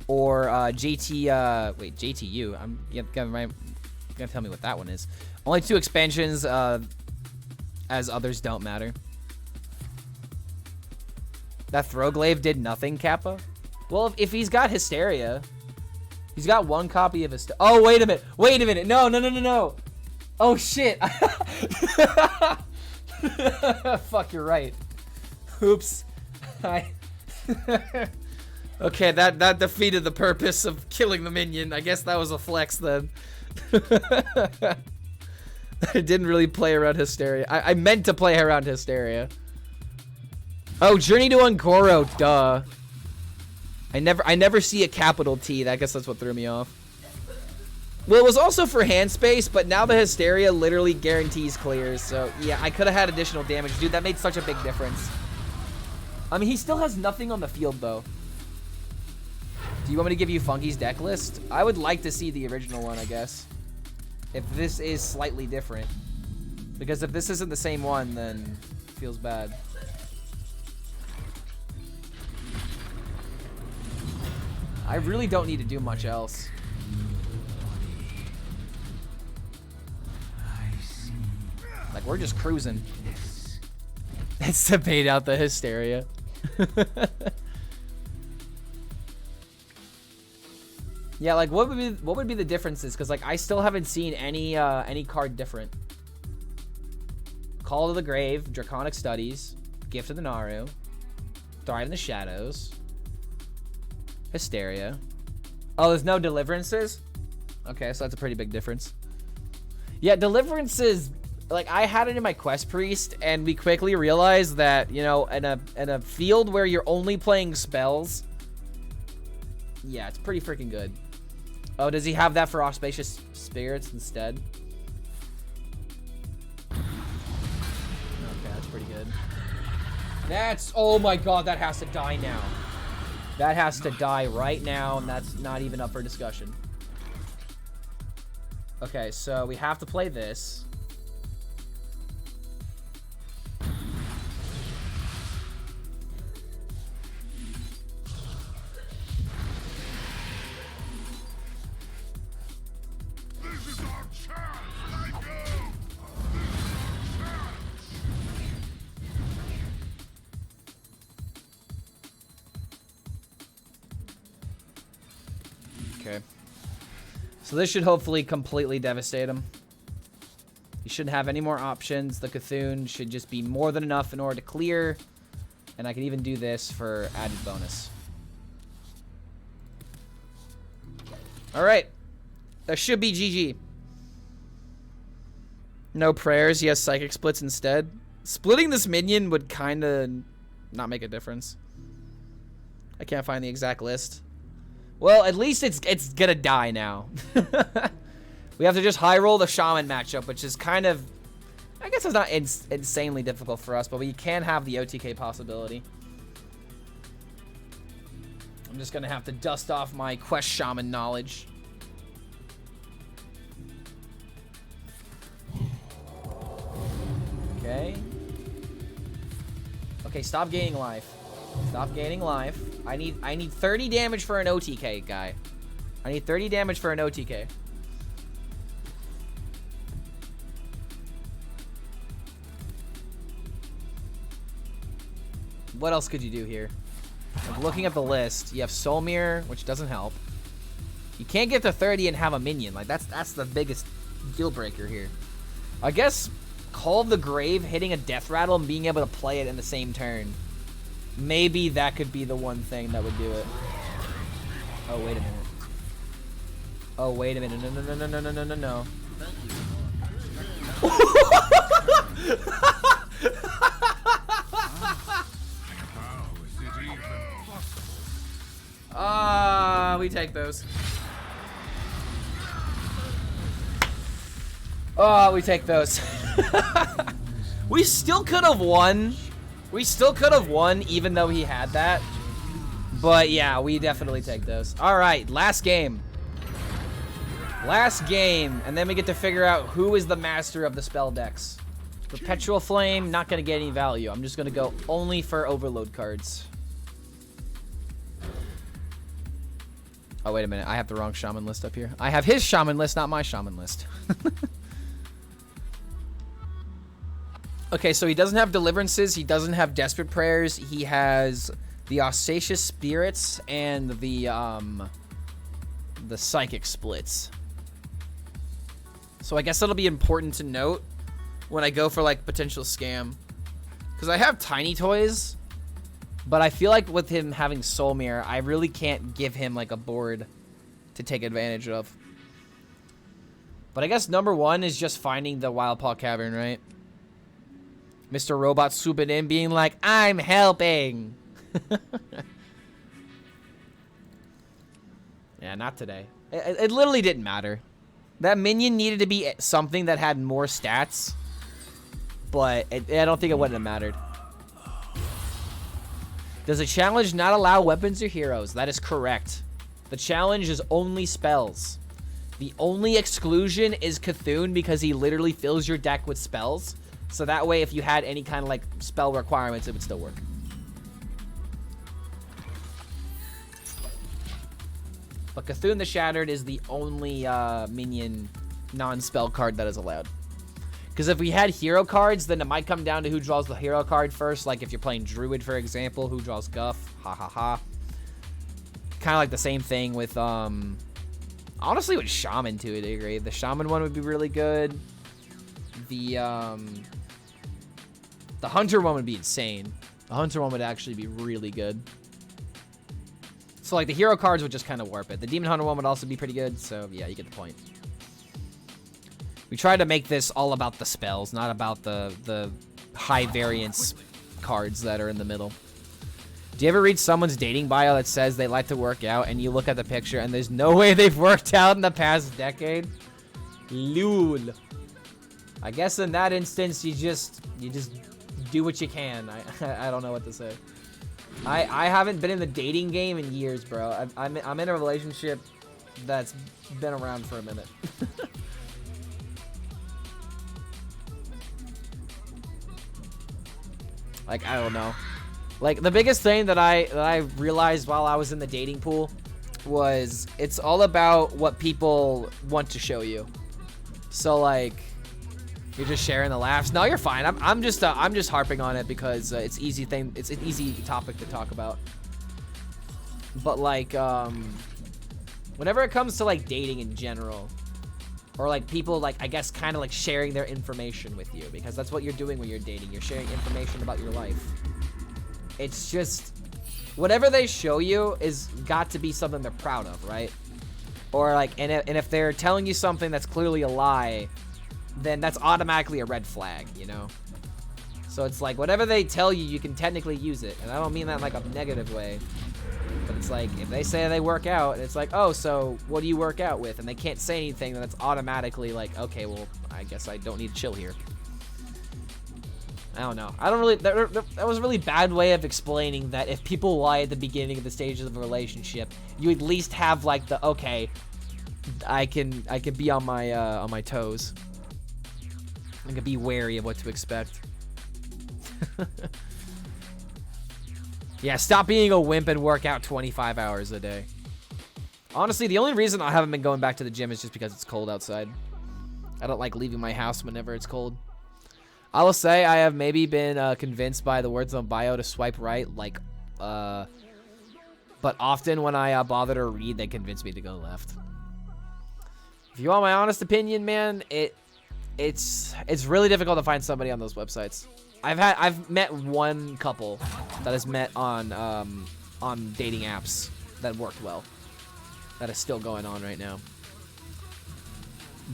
or JTU. I'm gonna tell me what that one is. Only 2 expansions, as others don't matter. That Throwglaive did nothing, Kappa? Well, if he's got Hysteria, he's got 1 copy of Hysteria. Oh, wait a minute. Wait a minute. No. Oh, shit. Fuck, you're right. Oops. Okay, that defeated the purpose of killing the minion. I guess that was a flex then. I didn't really play around Hysteria. I meant to play around Hysteria. Oh, Journey to Ungoro, duh. I never see a capital T. I guess that's what threw me off. Well, it was also for hand space, but now the Hysteria literally guarantees clears. So yeah, I could have had additional damage. Dude, that made such a big difference. I mean, he still has nothing on the field though. Do you want me to give you Funki's deck list? I would like to see the original one, I guess. If this is slightly different. Because if this isn't the same one, then it feels bad. I really don't need to do much else. Like, we're just cruising. It's to bait out the hysteria. Yeah, like what would be the differences? Because like I still haven't seen any card different. Call to the Grave, Draconic Studies, Gift of the Naru, Thrive in the Shadows, Hysteria. Oh, there's no Deliverances? Okay, so that's a pretty big difference. Yeah, Deliverances, like I had it in my Quest Priest, and we quickly realized that, you know, in a field where you're only playing spells, yeah, it's pretty freaking good. Oh, does he have that for Auspicious Spirits instead? Okay, that's pretty good. That's, oh my god, that has to die now. That has to die right now, and that's not even up for discussion. Okay, so we have to play this. Okay. So this should hopefully completely devastate him. He shouldn't have any more options. The Cthulhu should just be more than enough in order to clear. And I can even do this for added bonus. Alright. That should be GG. No prayers. He has Psychic Splits instead. Splitting this minion would kind of not make a difference. I can't find the exact list. Well, at least it's gonna die now. We have to just high roll the Shaman matchup, which is kind of, I guess it's not insanely difficult for us, but we can have the OTK possibility. I'm just gonna have to dust off my Quest Shaman knowledge. Okay. Okay, stop gaining life. Stop gaining life. I need 30 damage for an OTK, guy. I need 30 damage for an OTK. What else could you do here? Like, looking at the list, you have Soul Mirror, which doesn't help. You can't get to 30 and have a minion. Like that's the biggest deal breaker here. I guess Call of the Grave hitting a Death Rattle and being able to play it in the same turn. Maybe that could be the one thing that would do it. Oh, wait a minute. Oh, wait a minute. No. We take those. Oh, we take those. We still could have won. We still could have won even though he had that. But yeah, we definitely take those. All right, last game. Last game, and then we get to figure out who is the master of the spell decks. Perpetual Flame, not gonna get any value. I'm just gonna go only for overload cards. Oh, wait a minute. I have the wrong Shaman list up here. I have his Shaman list, not my Shaman list. Okay, so he doesn't have Deliverances. He doesn't have Desperate Prayers. He has the Auspicious Spirits and the Psychic Splits. So I guess that'll be important to note when I go for, like, potential scam. Because I have Tiny Toys, but I feel like with him having Soul Mirror, I really can't give him, like, a board to take advantage of. But I guess number one is just finding the Wild Paw Cavern, right? Mr. Robot swooping in, being like, I'm helping. Yeah, not today. It literally didn't matter. That minion needed to be something that had more stats, but I don't think it wouldn't have mattered. Does a challenge not allow weapons or heroes? That is correct. The challenge is only spells. The only exclusion is Cthulhu because he literally fills your deck with spells. So that way, if you had any kind of like spell requirements, it would still work. But Cthulhu the Shattered is the only minion non-spell card that is allowed. Because if we had hero cards, then it might come down to who draws the hero card first. Like if you're playing Druid, for example, who draws Guff. Ha ha ha. Kind of like the same thing with, honestly, with Shaman to a degree. The Shaman one would be really good. The Hunter one would be insane. The Hunter one would actually be really good. So, like, the hero cards would just kind of warp it. The Demon Hunter one would also be pretty good. So, yeah, you get the point. We tried to make this all about the spells, not about the high variance cards that are in the middle. Do you ever read someone's dating bio that says they like to work out, and you look at the picture and there's no way they've worked out in the past decade? Lul. I guess in that instance, you just do what you can. I don't know what to say. I haven't been in the dating game in years, bro. I'm in a relationship that's been around for a minute. Like, I don't know. Like, the biggest thing that I realized while I was in the dating pool was it's all about what people want to show you. So, like, you're just sharing the laughs. No, you're fine. I'm just harping on it because it's an easy topic to talk about. But, like, whenever it comes to, like, dating in general, or, like, people, like, I guess kind of, like, sharing their information with you, because that's what you're doing when you're dating. You're sharing information about your life. It's just, whatever they show you is got to be something they're proud of, right? Or, like, and if they're telling you something that's clearly a lie, then that's automatically a red flag, you know? So it's like, whatever they tell you, you can technically use it. And I don't mean that in, like, a negative way. But it's like, if they say they work out, and it's like, oh, so what do you work out with? And they can't say anything, then it's automatically like, okay, well, I guess I don't need to chill here. I don't know. I don't really, that was a really bad way of explaining that if people lie at the beginning of the stages of a relationship, you at least have like the, okay, I can be on my toes. I can be wary of what to expect. Yeah, stop being a wimp and work out 25 hours a day. Honestly, the only reason I haven't been going back to the gym is just because it's cold outside. I don't like leaving my house whenever it's cold. I will say I have maybe been convinced by the words on bio to swipe right, like, but often when I bother to read, they convince me to go left. If you want my honest opinion, man, it's really difficult to find somebody on those websites. I've met one couple that has met on dating apps that worked well. That is still going on right now.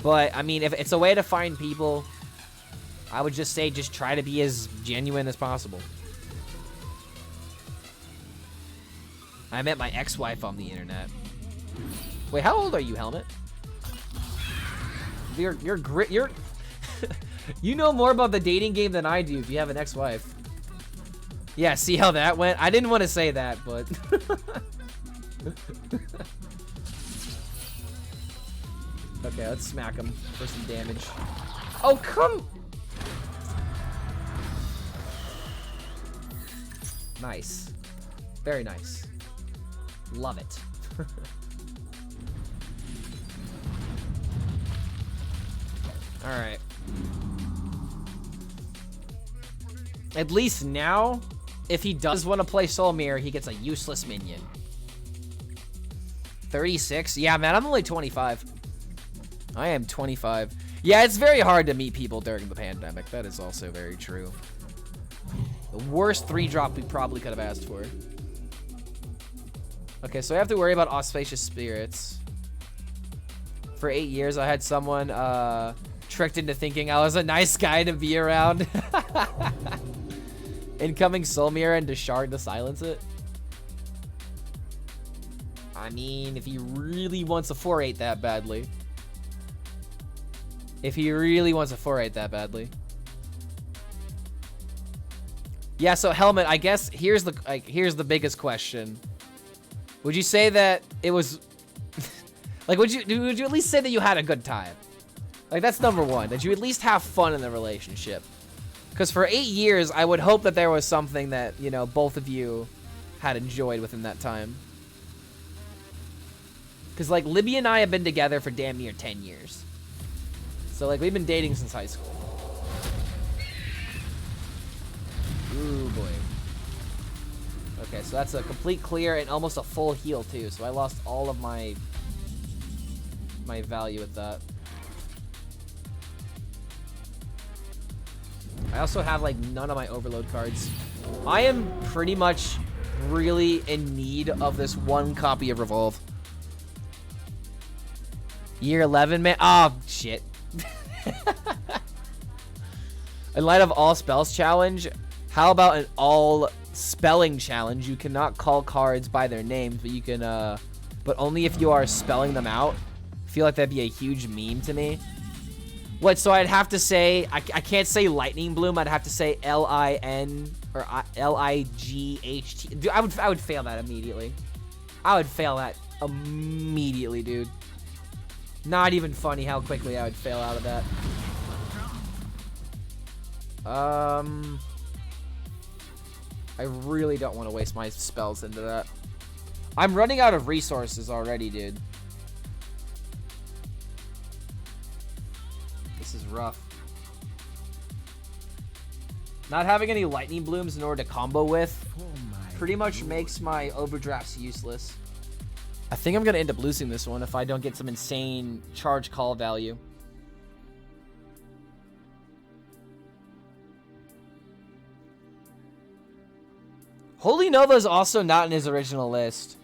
But I mean, if it's a way to find people, I would just say just try to be as genuine as possible. I met my ex-wife on the internet. Wait, how old are you, Helmet? You're you know more about the dating game than I do if you have an ex-wife. Yeah, see how that went? I didn't want to say that, but... Okay, let's smack him for some damage. Oh, come... Nice. Very nice. Love it. Alright. At least now, if he does want to play Soulmere, he gets a useless minion. 36? Yeah, man, I'm only 25. I am 25. Yeah, it's very hard to meet people during the pandemic. That is also very true. The worst 3-drop we probably could have asked for. Okay, so I have to worry about Auspicious Spirits. For 8 years, I had someone tricked into thinking I was a nice guy to be around. Incoming Soulmere and Deshard to silence it. I mean, if he really wants a 4-8 that badly. If he really wants a 4-8 that badly. Yeah, so Helmet, I guess here's the biggest question. Would you say that it was like would you at least say that you had a good time? Like that's number one. Did you at least have fun in the relationship? Because for 8 years, I would hope that there was something that, you know, both of you had enjoyed within that time. Because like Libby and I have been together for damn near 10 years. So like we've been dating since high school. Ooh boy. Okay, so that's a complete clear and almost a full heal too. So I lost all of my value with that. I also have like none of my overload cards. I am pretty much really in need of this one copy of Revolve. Year 11, man. Oh, shit. In light of all spells challenge, how about an all spelling challenge? You cannot call cards by their names, but you can, but only if you are spelling them out. I feel like that'd be a huge meme to me. What, so I'd have to say, I can't say Lightning Bloom, I'd have to say L-I-N or L-I-G-H-T. Dude, I would fail that immediately. I would fail that immediately, dude. Not even funny how quickly I would fail out of that. I really don't want to waste my spells into that. I'm running out of resources already, dude. This is rough. Not having any lightning blooms in order to combo with pretty much makes my overdrafts useless. I think I'm gonna end up losing this one if I don't get some insane charge call value. Holy Nova's also not in his original list.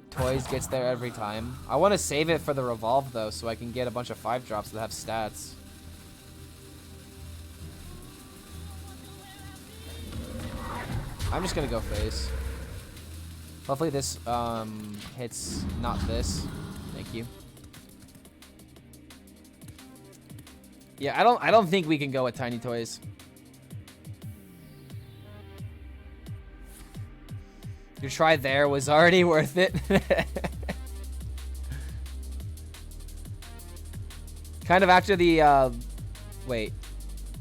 Toys gets there every time. I want to save it for the Revolve though, so I can get a bunch of 5 drops that have stats. I'm just gonna go face. Hopefully this hits not this. Thank you. Yeah, I don't think we can go with tiny toys. Your try there was already worth it. Kind of after the wait.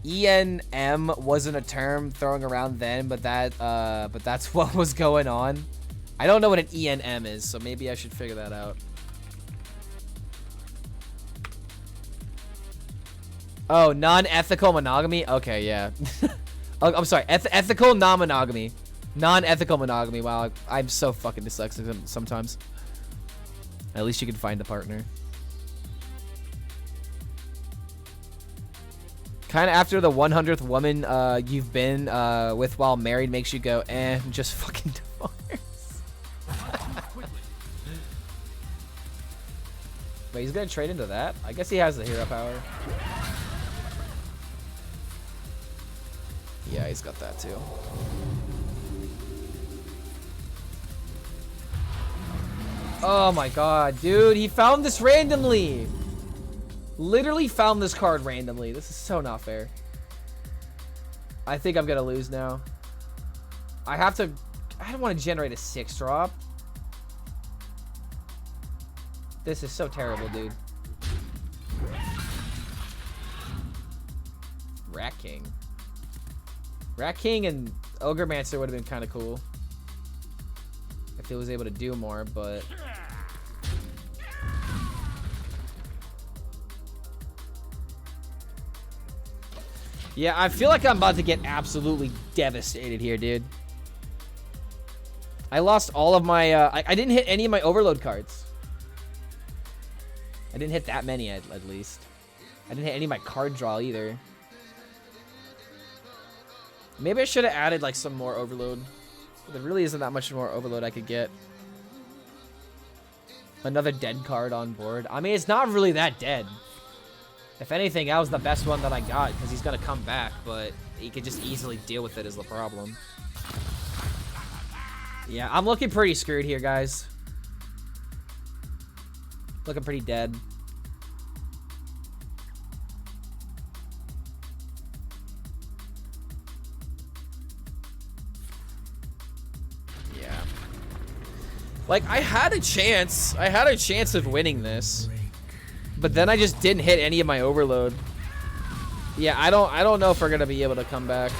ENM wasn't a term throwing around then, but that's what was going on. I don't know what an ENM is, so maybe I should figure that out. Oh, non-ethical monogamy? Okay, yeah. Oh, I'm sorry, ethical non-monogamy. Non-ethical monogamy. Wow, I'm so fucking dyslexic sometimes. At least you can find a partner. Kind of after the 100th woman you've been with while married makes you go, just fucking divorce. Wait, he's gonna trade into that? I guess he has the hero power. Yeah, he's got that too. Oh my god, dude, he found this randomly. Literally found this card randomly. This is so not fair. I think I'm gonna lose now. I don't want to generate a 6-drop. This is so terrible, dude. Rat King. Rat King and Ogremancer would have been kind of cool. If he was able to do more, but... Yeah, I feel like I'm about to get absolutely devastated here, dude. I lost all of my, I didn't hit any of my overload cards. I didn't hit that many, at least. I didn't hit any of my card draw, either. Maybe I should have added, like, some more overload. There really isn't that much more overload I could get. Another dead card on board. I mean, it's not really that dead. If anything, that was the best one that I got, because he's going to come back, but he could just easily deal with it is the problem. Yeah, I'm looking pretty screwed here, guys. Looking pretty dead. Yeah. Like, I had a chance. I had a chance of winning this. But then I just didn't hit any of my overload. Yeah, I don't know if we're gonna be able to come back.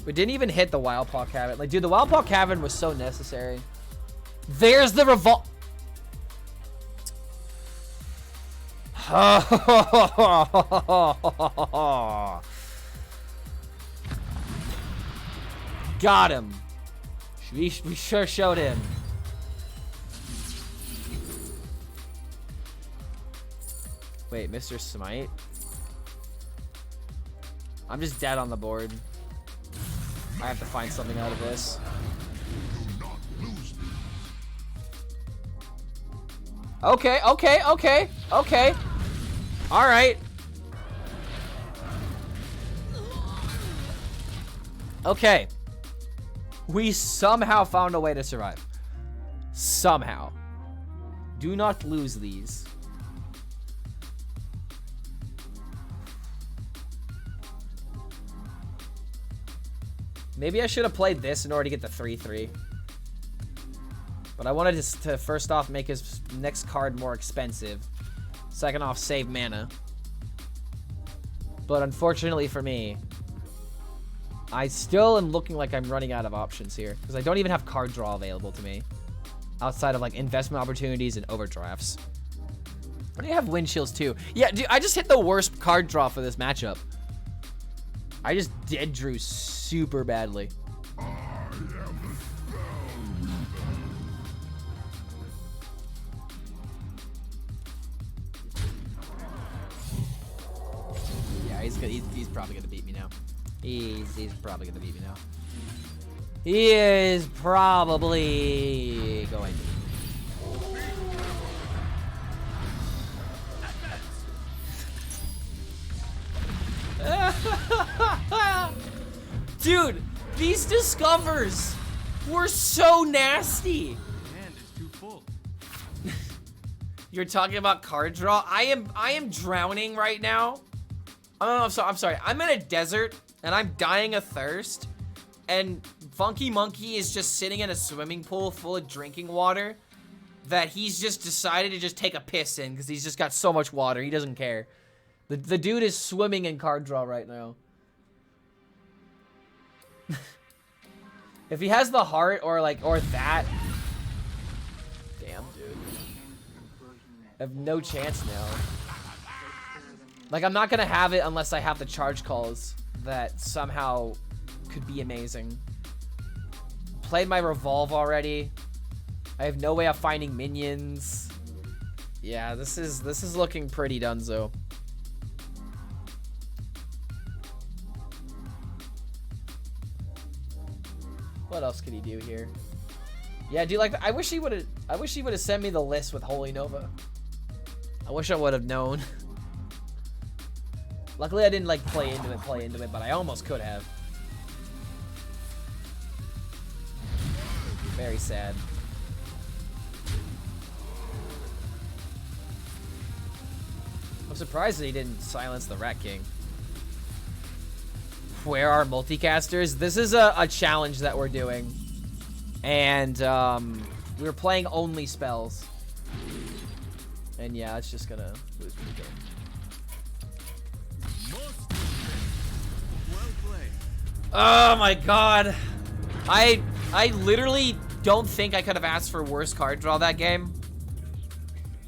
We didn't even hit the Wild Paw Cavern. Like, dude, the Wild Paw Cavern was so necessary. There's the revolt. Got him. We sure showed him. Wait, Mr. Smite? I'm just dead on the board. I have to find something out of this. Okay. All right. Okay. We somehow found a way to survive. Somehow. Do not lose these. Maybe I should have played this in order to get the 3/3. But I wanted to first off make his next card more expensive. Second off, save mana. But unfortunately for me, I still am looking like I'm running out of options here. Because I don't even have card draw available to me. Outside of like investment opportunities and overdrafts. I think I have wind chills too. Yeah, dude, I just hit the worst card draw for this matchup. I just dead drew super badly. Yeah, he's probably gonna beat me now. He's probably gonna beat me now. He is probably going to. Dude, these discovers were so nasty. Hand is too full. You're talking about card draw? I am drowning right now. Oh, I'm sorry. I'm in a desert and I'm dying of thirst. And FunkiMonki is just sitting in a swimming pool full of drinking water that he's just decided to just take a piss in because he's just got so much water. He doesn't care. The dude is swimming in card draw right now. If he has the heart or that. Damn, dude. I have no chance now. Like, I'm not gonna have it unless I have the charge calls that somehow could be amazing. Played my revolve already. I have no way of finding minions. Yeah, this is looking pretty dunzo. What else could he do here? Yeah, dude, like, I wish he would have sent me the list with Holy Nova. I wish I would have known. Luckily, I didn't, like, play into it, but I almost could have. Very sad. I'm surprised that he didn't silence the Rat King. Where are multicasters? This is a challenge that we're doing. And we're playing only spells. And yeah, it's just gonna lose me the game. Oh my god. I literally don't think I could have asked for worse card draw that game.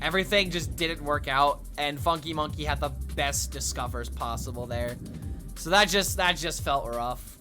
Everything just didn't work out, and FunkiMonki had the best discovers possible there. So that just felt rough.